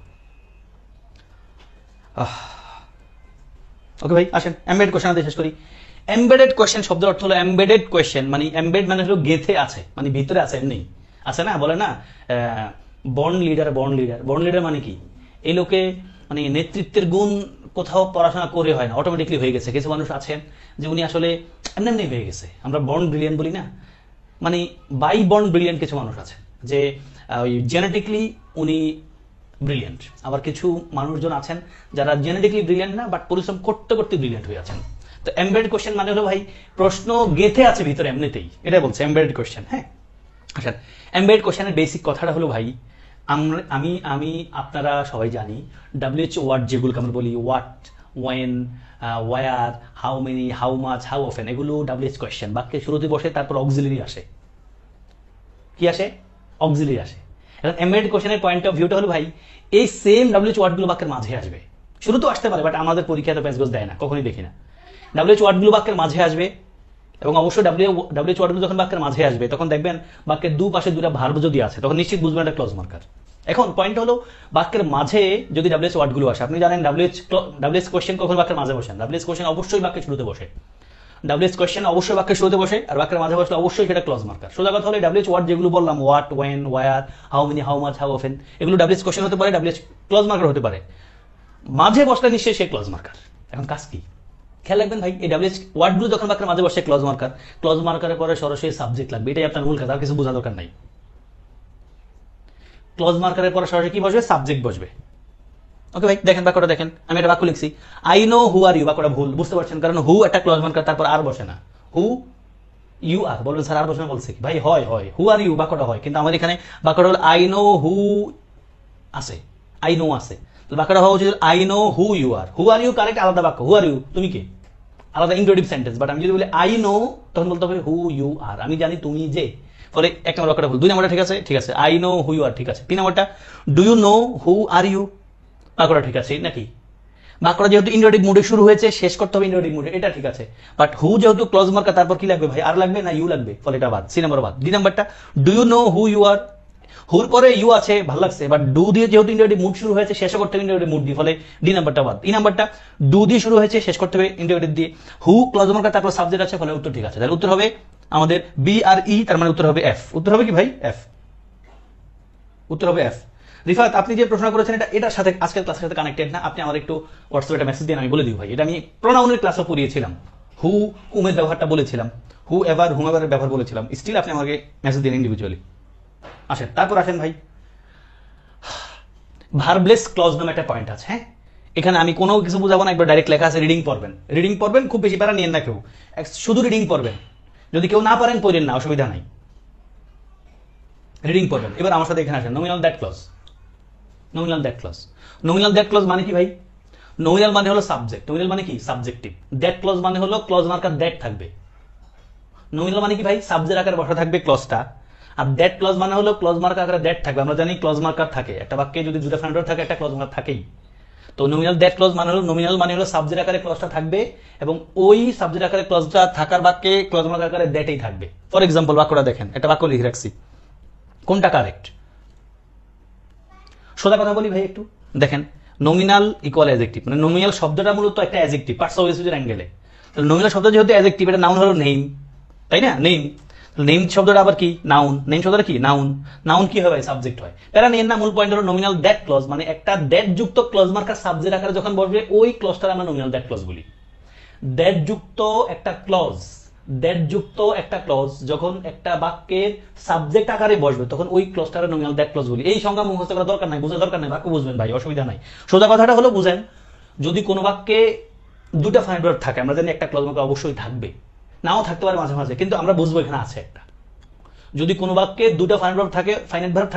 ওকে ভাই আসেন এমবেডেড কোশ্চেন দিয়ে শেষ করি। এমবেডেড কোশ্চেন শব্দের অর্থ হলো এমবেডেড কোশ্চেন, মানে এমবেড মানে হলো গেঁথে আছে, মানে ভিতরে আছে, এমনি আছে না, বলে না born leader, born leader. Born leader মানে কি? এই লোকে মানে নেতৃত্বের গুণ কোথাও পড়াশোনা করে হয় না, অটোমেটিকলি হয়ে গেছে। কিছু মানুষ আছেন যে উনি আসলে এমনি এমনি হয়ে গেছে, আমরা বর্ন ব্রিলিয়ান্ট বলি না, মানে বাই বর্ন ব্রিলিয়ান্ট কিছু মানুষ আছে যে ওই জেনেটিকলি উনি ব্রিলিয়ান্ট। আবার কিছু মানুষজন আছেন যারা জেনেটিকলি ব্রিলিয়ান্ট না, বাট পরিশ্রম করতে করতে ব্রিলিয়ান্ট হয়ে আছেন। তো এমবেডেড কোশ্চেন মানে হলো ভাই প্রশ্ন গেঁথে আছে ভিতরে এমনিতেই, এটা বলছে এমবেডেড কোশ্চেন। হ্যাঁ আচ্ছা, এমবেডেড কোশ্চেনের বেসিক কথাটা হলো ভাই, আমি আপনারা সবাই জানি WHO ওয়ার্ড যেগুলোকে আমরা বলি what, when, where, how many, how much, how often, এগুলো WHO কোয়েশ্চেন। বাক্যের শুরুতে বসে, তারপর অক্সিলারি আসে। কি আসে? অক্সিলারি আসে। এখন এমবেডেড কোশ্চেনের পয়েন্ট অফ ভিউটা হলো ভাই এই সেম WHO ওয়ার্ডগুলো বাক্যের মাঝে আসবে। শুরু তো আসতে পারে, বাট আমাদের পরীক্ষায় তো প্যাসগোজ দেয় না, কখনোই দেখি না। WHO ওয়ার্ডগুলো বাক্যের মাঝে আসবে, এবং অবশ্যই WHO ওয়ার্ডগুলো যখন বাক্যের মাঝে আসবে তখন দেখবেন বাক্যের দুপাশে দুটা ভার্ব যদি আছে তখন নিশ্চিত বুঝবেন এটা ক্লজ মার্কার। এখন পয়েন্ট হলো বাক্যের মাঝে যদি WHO ওয়ার্ডগুলো আসে, আপনি জানেন WH কোশ্চেন কখন বাক্যের মাঝে বসেন? WH কোশ্চেন অবশ্যই বাক্যের শুরুতে বসে, WH কোশ্চেন অবশ্যই বাক্যের শুরুতে বসে, আর বাক্যের মাঝে বসলে অবশ্যই সেটা ক্লজ মার্কার। সোজা কথা হলো WHO ওয়ার্ড যেগুলো বললাম, what, when, where, how many, how much, how often, এগুলো WH কোশ্চেন হতে পারে, WH ক্লজ মার্কার হতে পারে। মাঝে বসলে নিশ্চয়ই সে ক্লজ মার্কার। এখন কাজ কি খেয়াল রাখবেন ভাই, এই WH ওয়ার্ডগুলো যখন বাক্যের মাঝে বসে ক্লজ মার্কার, ক্লজ মার্কারের পরে সরাসরি সাবজেক্ট লাগবে, এটাই আপনার মূল কাজ, আর কিছু বোঝা দরকার নাই। ক্লজ মার্কারের পরে সরাসরি কি বসবে? সাবজেক্ট বসবে। ওকে ভাই দেখেন বাক্যটা দেখেন, আমি একটা বাক্য লিখছি, I know who are you, বাক্যটা ভুল বুঝতে পারছেন, কারণ হু একটা ক্লজ মার্কার, তারপর আর বসে না, হু ইউ আর। বলবেন স্যার আর বসে না, বলছে কি ভাই? হয় হয়, হু আর ইউ বাক্যটা হয়, কিন্তু আমার এখানে বাক্যটা হলো আই নো হু আছে, আই নো আছে, বাক্যটা হওয়া উচিত I know who you are. Who are you correct, আলাদা বাক্য, হু আর ইউ তুমি কে, আলাদা ইন্টারোগেটিভ সেন্টেন্স। বাট আমি যদি বলি আই নো, তখন বলতে হবে হু ইউ আর, আমি জানি তুমি যে। ফলে এক নম্বর বাক্যটা ভুল। 2 নম্বরটা ঠিক আছে, ঠিক আছে, I know who you are ঠিক আছে। 3 নম্বরটা do you know who are you, বাক্যটা ঠিক আছে নাকি? বাক্যটা যেহেতু ইন্টারোগেটিভ মুডে শুরু হয়েছে, শেষ করতে হবে ইন্টারোগেটিভ মুডে, এটা ঠিক আছে। বাট হু যেহেতু ক্লজ মার্কার, তারপর কি লাগবে ভাই? আর লাগবে না ইউ লাগবে, ফলে এটা বাদ। 3 নম্বর বাদ। 2 নম্বরটা do you know who you are, হুর পরে ইউ আছে, ভালো লাগছে, বাট ডু দিয়ে যেহেতু ইন্টারোগেটিভ মুড শুরু হয়েছে, শেষ করতে হবে ইন্টারোগেটিভ মুড দিয়ে, ফলে 2 নম্বরটা বাদ। 3 নম্বরটা ডু দিয়ে শুরু হয়েছে, শেষ করতে হবে ইন্টারোগেটিভ দিয়ে, হু ক্লজ মার্কার, তারপর সাবজেক্ট আছে, ফলে উত্তর ঠিক আছে। তাহলে উত্তর হবে আমাদের বি আর ই, তার মানে উত্তর হবে এফ। উত্তর হবে কি ভাই? এফ। উত্তর হবে এফ। রিফাত আপনি যে প্রশ্ন করেছেন এটার সাথে আজকের ক্লাসের সাথে কানেক্টেড না, আপনি আমার একটু হোয়াটসঅ্যাপে একটা মেসেজ দিন, আমি বলে দিই ভাই। এটা আমি প্রোনাউনের ক্লাসে পড়িয়েছিলাম, হু হুমের ব্যবহারটা বলেছিলাম, হু এভার হুমেভারের ব্যবহার বলেছিলাম। স্টিল আপনি আমাকে মেসেজ দিন ইন্ডিভিজুয়ালি। আসেন তারপর আসেন ভাই, ভার্বলেস ক্লজ নামে একটা পয়েন্ট আছে। হ্যাঁ এখানে আমি কোনো কিছু বুঝাবো না, একবার ডাইরেক্ট লেখা আছে, রিডিং পড়বেন। রিডিং পড়বেন, খুব বেশি প্যারা নিয়েন না কেউ, শুধু রিডিং পড়বেন। যদি কেউ না পারেন পড়েন না, অসুবিধা নাই, রিডিং পড়বেন। এবার আমার সাথে এখানে আসেন, nominal that clause. Nominal that clause, nominal that clause মানে কি ভাই? নমিনাল মানে হলো সাবজেক্ট, নমিনাল মানে কি? সাবজেক্টিভ। দ্যাট ক্লজ মানে হলো ক্লজ মার্কার দ্যাট থাকবে। নমিনাল মানে কি ভাই? সাবজেক্ট আকারে বসা থাকবে ক্লজটা, আর দ্যাট ক্লজ মানে হলো ক্লজ মার্কার আকারে দ্যাট থাকবে। আমরা জানি ক্লজ মার্কার থাকে, একটা বাক্যে যদি দুটো ফ্যান্ডর থাকে, একটা ক্লজ মার্কার থাকেই। তো নমিনাল দ্যাট ক্লজ মানে হলো, নমিনাল মানে হলো সাবজেক্ট আকারে ক্লজটা থাকবে, এবং ওই সাবজেক্ট আকারে ক্লজটা থাকার বাক্যে ক্লজ মার্কার আকারে দ্যাটই থাকবে। ফর এক্সাম্পল বাক্যটা দেখেন, একটা বাক্য লিখে রাখছি, কোনটা কারেক্ট? সোজা কথা বলি ভাই একটু দেখেন, নমিনাল ইকুয়াল অ্যাডজেক্টিভ, মানে নমিনাল শব্দটা মূলত একটা অ্যাডজেক্টিভ, পার্টস অফ স্পিচের অ্যাঙ্গেলে। নমিনাল শব্দ যেহেতু অ্যাডজেক্টিভ, এটা নাউন হলো নেম, তাই না? নেম, নেম শব্দটা আবার কি? নাউন। নেম শব্দটা কি? নাউন। নাউন কি হয়? সাবজেক্ট হয়। প্যারা নেন না, মূল পয়েন্ট হলো নমিনাল দ্যাট ক্লজ, মানে একটা দ্যাট যুক্ত ক্লজ মার্কার সাবজেক্ট আকারে যখন বসবে, ওই ক্লজটা আমরা নমিনাল দ্যাট ক্লজ বলি। দ্যাট যুক্ত একটা ক্লজ দ্যাট যুক্ত একটা ক্লজ যখন একটা বাক্যের সাবজেক্ট আকারে বসবে তখন ওই ক্লজটারে নমিনাল দ্যাট ক্লজ বলি। এই সংজ্ঞা মুখস্থ করার দরকার নাই, বোঝার দরকার নাই, বাক্য বুঝবেন ভাই, অসুবিধা নাই। সোজা কথাটা হলো বুঝেন, যদি কোনো বাক্যে দুটা ফাইনাইট ভার্ব থাকে, আমরা জানি একটা ক্লজ মার্কার অবশ্যই থাকবে, নাও থাকতে পারে মাঝে মাঝে, কিন্তু আমরা বুঝবো এখানে আছে একটা। যদি কোনো বাক্যে দুটা ফাইনাইট ভার্ব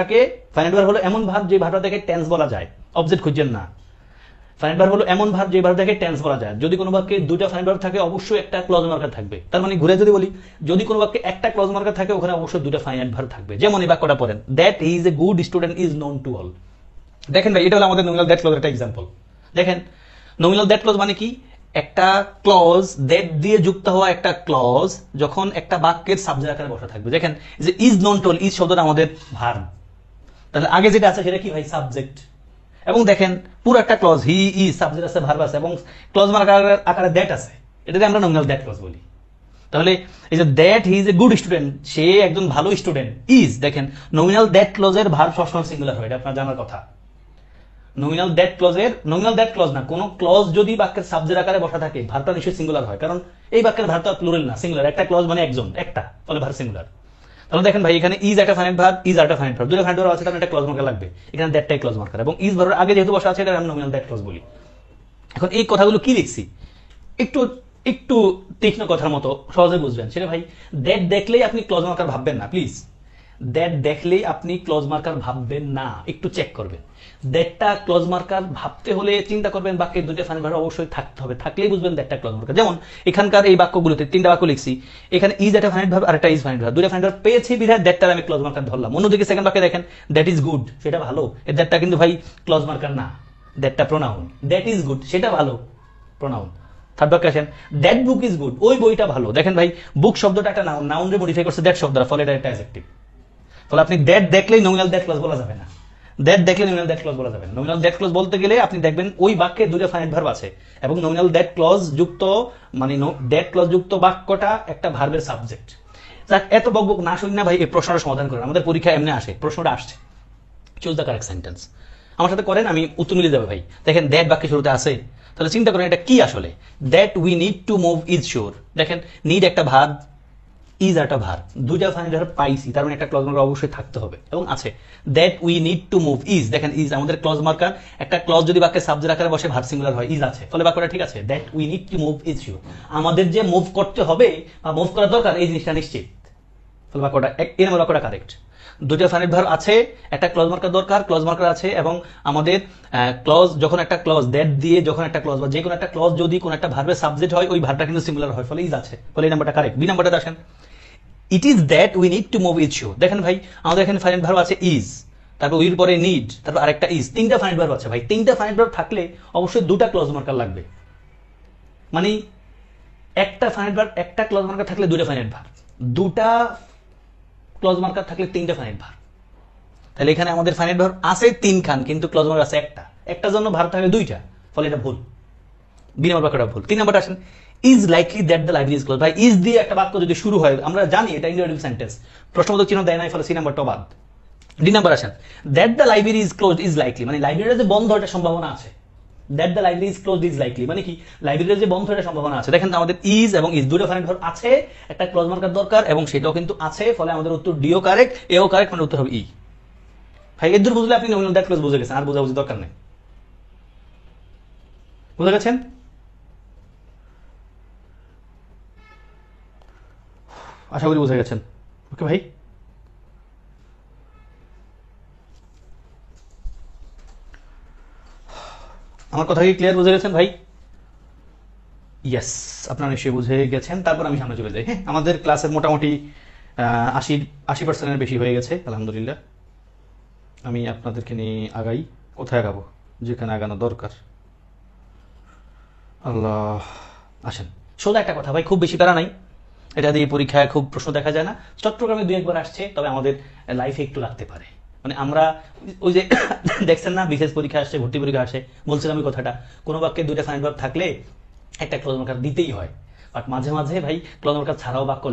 থাকে, ফাইনাইট ভার্ব হলো এমন ভার্ব যে ভার্বটা দেখে টেন্স বলা যায়, অবজেক্ট খুঁজছেন না। ফাইনাইট ভার্ব হলো এমন ভার্ব যে ভার্ব থেকে টেন্স বলা যায়। যদি কোনো বাক্যে দুটো ফাইনাইট ভার্ব থাকে অবশ্যই একটা ক্লজ মার্কার থাকবে। তার মানে ঘুরে যদি বলি, যদি কোনো বাক্যে একটা ক্লজ মার্কার থাকে ওখানে অবশ্যই দুটো ফাইনাইট ভার্ব থাকবে। যেমন এই বাক্যটা পড়েন, that he is a good student is known to all. দেখেন ভাই, এটা হলো আমাদের নমিনাল দ্যাট ক্লজের একটা এক্সাম্পল। দেখেন নমিনাল দ্যাট ক্লজ মানে কি, একটা ক্লজ দ্যাট দিয়ে যুক্ত হওয়া একটা ক্লজ যখন একটা বাক্যের সাবজেক্ট আকারে বসা থাকবে। দেখেন যে is known to all, is শব্দটা আমাদের ভার্ব, তাহলে আগে যেটা আছে সেটা কি ভাই, সাবজেক্ট। এবং দেখেন পুরো একটা ক্লজ, হি ইজ, সাবজেক্ট আছে, ভার্ব আছে, এবং ক্লজ মার্কার আকারে দ্যাট আছে, এটাকে আমরা নমিনাল দ্যাট ক্লজ বলি। তাহলে এই যে that he is a good student, সে একজন ভালো স্টুডেন্ট, ইজ, দেখেন নমিনাল দ্যাট ক্লজের ভার্ব সবসময় সিঙ্গুলার হয়, এটা আপনার জানার কথা। নমিনাল দ্যাট ক্লজ না, কোন ক্লজ যদি বাক্যের সাবজেক্ট আকারে বসা থাকে ভার্বটা নিশ্চয়ই সিঙ্গুলার হয়, কারণ এই বাক্যের ভার্ব তো প্লুরাল না, সিঙ্গুলার। একটা ক্লজ মানে একজন, একটা, ফলে ভার্ব সিঙ্গুলার। তাহলে দেখেন ভাই, এখানে ইজ একটা ফাইনাইট ভার্ব, ইজ একটা ফাইনাইট ভার্ব, দুটো ফাইনাইট ভার্ব আছে, তাহলে একটা ক্লজ মার্কার লাগবে। এখানে দ্যাটটাই ক্লজ মার্কার, এবং ইজ ভার্বের আগে যেহেতু বসা আছে এটা আমরা নমিনাল দ্যাট ক্লজ বলি। এখন এই কথাগুলো কি লিখছি একটু একটু তীক্ষ্ণ কথার মতো সহজে বুঝবেন, সেটা ভাই দ্যাট দেখলেই আপনি ক্লজ মার্কার ভাববেন না, প্লিজ। দ্যাট দেখলেই আপনি ক্লজ মার্কার ভাববেন না, একটু চেক করবেন। দ্যাটটা ক্লজ মার্কার ভাবতে হলে চিন্তা করবেন বাক্যের দুটো ফাইনাইট ভার্ব অবশ্যই থাকতে হবে, থাকলেই বুঝবেন দ্যাটটা ক্লজ মার্কার। যেমন এখানকার এই বাক্যগুলোতে তিনটা বাক্য লিখছি, এখানে ইজ একটা ফাইনাইট ভার্ব আর একটা ইজ ফাইনাইট ভার্ব, দুটো ফাইনাইট ভার্ব পেয়েছি বিধায় দ্যাটটার আমি ক্লজ মার্কার ধরলাম। অন্যদিকে সেকেন্ড বাক্যে দেখেন দ্যাট ইজ গুড, সেটা ভালো, এই দ্যাটটা কিন্তু ভাই ক্লজ মার্কার না, দ্যাটটা প্রোনাউন। দ্যাট ইজ গুড, সেটা ভালো, প্রোনাউন। থার্ড বাক্যে আসেন, দ্যাট বুক ইজ গুড, ওই বইটা ভালো। দেখেন ভাই, বুক শব্দটা একটা নাউন, নাউনরে মডিফাই করছে দ্যাট শব্দটা, ফলে এটা একটা অ্যাডজেক্টিভ। ফলে আপনি দ্যাট দেখলেই নমিনাল দ্যাট ক্লজ বলা যাবে না, দ্যাট দেখলে নমিনাল দ্যাট ক্লজ বলা যাবে না। নমিনাল দ্যাট ক্লজ বলতে গেলে আপনি দেখবেন ওই বাক্যে দুটো ফাইনাইট ভার্ব আছে এবং নমিনাল দ্যাট ক্লজ যুক্ত, মানে দ্যাট ক্লজ যুক্ত বাক্যটা একটা ভার্বের সাবজেক্ট। এত বকবক না শুনি না ভাই, এই প্রশ্নটা সমাধান করেন। আমাদের পরীক্ষা এমনি আসে, প্রশ্নটা আসছে, চুজ দ্য কারেক্ট সেন্টেন্স। আমার সাথে করেন, আমি উত্তর মিলে যাবে ভাই। দেখেন দ্যাট বাক্যের শুরুতে আছে, তাহলে চিন্তা করেন এটা কি আসলে। That we need to move is sure, দেখেন নিড একটা ভার্ব, ইজ একটা ভার্ব, দুইটা ফাইনাইট ভার্ব পাইছি, তার মানে একটা ক্লজ মার্কার অবশ্যই থাকতে হবে এবং আছে। That we need to move is, দেখেন ইজ আমাদের ক্লজ মার্কার। একটা ক্লজ যদি বাক্যের সাবজেক্ট আকারে বসে ভার্ব সিঙ্গুলার হয়, ইজ আছে, ফলে বাক্যটা ঠিক আছে। That we need to move is sure, আমাদের যে মুভ করতে হবে বা মুভ করা দরকার এই জিনিসটা নিশ্চিত, ফলে বাক্যটা এই নাম্বার বাক্যটা কারেক্ট। দুইটা ফাইনাইট ভার্ব আছে, একটা ক্লজ মার্কার দরকার, ক্লজ মার্কার আছে, এবং আমাদের ক্লজ যখন একটা ক্লজ দ্যাট দিয়ে যখন একটা ক্লজ বা যে কোনো একটা ক্লজ যদি কোনো একটা ভার্বের সাবজেক্ট হয় ওই ভার্বটা কিন্তু সিঙ্গুলার হয়, ফলে ইজ আছে, ফলে এই নাম্বারটা কারেক্ট। বি নাম্বারটা আসেন, it is that we need to move is sure, দেখেন ভাই আমাদের এখানে ফাইনাইট ভার্ব আছে ইজ, তারপর উইর পরে নিড, তারপর আরেকটা ইজ, তিনটা ফাইনাইট ভার্ব আছে ভাই। তিনটা ফাইনাইট ভার্ব থাকলে অবশ্যই দুটা ক্লজ মার্কার লাগবে, মানে একটা ফাইনাইট ভার্ব একটা ক্লজ মার্কার থাকলে দুটা ফাইনাইট ভার্ব, দুটা ক্লজ মার্কার থাকলে তিনটা ফাইনাইট ভার্ব। তাহলে এখানে আমাদের ফাইনাইট ভার্ব আছে তিনখান, কিন্তু ক্লজ মার্কার আছে একটা, একটার জন্য ভার্ব থাকলে দুইটা, ফলে এটা ভুল। বি নাম্বার বাক্যটা ভুল। তিন নাম্বারটা আসেন, is likely that the library is close, ভাই ইজ দিয়ে একটা বাক্য যদি শুরু হয় আমরা জানি এটা ইন্টারোগেটিভ সেন্টেন্স, প্রশ্নবোধক চিহ্ন দেয় নাই, ফলে সি নাম্বারটা বাদ। ডি নাম্বার আসেন, that the library is close is likely, মানে লাইব্রেরির যে বন্ধ এটা সম্ভাবনা আছে। That the library is close is likely মানে কি, লাইব্রেরির যে বন্ধ এটা সম্ভাবনা আছে। দেখেন আমাদের ইজ এবং ইজ দুটো ফাইনাইট ভার্ব আছে, একটা ক্লজ মার্কার দরকার এবং সেটাও কিন্তু আছে, ফলে আমাদের উত্তর ডিও কারেক্ট, এও কারেক্ট, মানে উত্তর হবে ই। ভাই এর দূর বুঝলে আপনি নমিনাল দ্যাট ক্লজ বুঝে গেছেন, আর বোঝাবুঝি দরকার নেই। বুঝে গেছেন? আশা করি বুঝে গেছেন। ওকে ভাই, আমার কথা কি ক্লিয়ার বুঝে গেছেন ভাই? ইয়েস, আপনারা নিশ্চয়ই বুঝে গেছেন। তারপর আমি সামনে চলে যাই। হ্যাঁ, আমাদের ক্লাসের মোটামুটি 80% বেশি হয়ে গেছে আলহামদুলিল্লাহ। আমি আপনাদেরকে নিয়ে আগাই, কোথায় আগাবো, যেখানে আগানো দরকার। আল্লাহ, আসেন সোজা একটা কথা ভাই, খুব বেশি প্যারা নাই, এটা দিয়ে পরীক্ষায় খুব প্রশ্ন দেখা যায় না। চট্টগ্রামে 2-1 বার আসছে, তবে আমাদের লাইফে একটু লাগতে পারে। মানে আমরা ওই যে দেখছেন না বিশেষ পরীক্ষা আসছে, ভর্তি পরীক্ষা আসে, বলছিলাম আমি কথাটা, কোনো বাক্যে দুইটা ফাইনাইট ভার্ব থাকলে একটা ক্লজ মার্কার দিতেই হয়। বাট মাঝে মাঝে ভাই ক্লজ মার্কার ছাড়াও বাক্য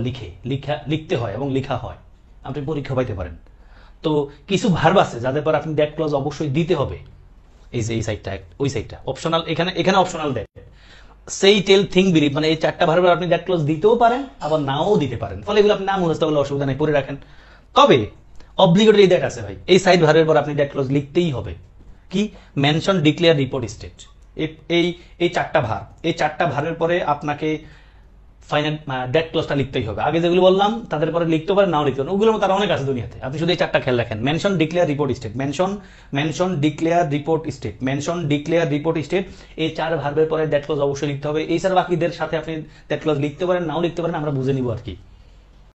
লিখতে হয় এবং লেখা হয়, আপনি পরীক্ষা পাইতে পারেন। তো কিছু ভার্ব আছে যাদের পর আপনি দ্যাট ক্লজ অবশ্যই দিতে হবে। এই যে এই সাইডটা, ওই সাইডটা অপশনাল, এখানে অপশনাল দ্যাট, সেই টেল থিং বিলিভ, মানে এই চারটা ভার্বের আপনি দ্যাট ক্লজ দিতেও পারেন আবার নাও দিতে পারেন, ফলে এগুলো আপনি না মুখস্থ করলে অসুবিধা নেই, পড়ে রাখেন। তবে অব্লিগেটরি দ্যাট আছে ভাই, এই সাইড ভার্বের পর আপনি দ্যাট ক্লজ লিখতেই হবে। কি? মেনশন, ডিক্লেয়ার, রিপোর্ট, স্টেট, এই চারটা ভার, এই চারটা ভারের পরে আপনাকে ফাইনাল দ্যাট ক্লজটা লিখতেই হবে। আগে যেগুলো বললাম তাদের পরে লিখতে পারেন, নাও লিখতে পারেন, ওগুলোর মতো আরো অনেক আছে দুনিয়াতে, আপনি শুধু এই চারটা খেয়াল রাখেন। Mention, declare, report, state, mention, declare, report, state, mention, declare, report, state, এই চার ভার্বের পরে দ্যাট ক্লজ অবশ্যই লিখতে হবে। এই ছাড়া বাকিদের সাথে আপনি দ্যাট ক্লজ লিখতে পারেন, নাও লিখতে পারেন, আমরা বুঝে নিব আর কি।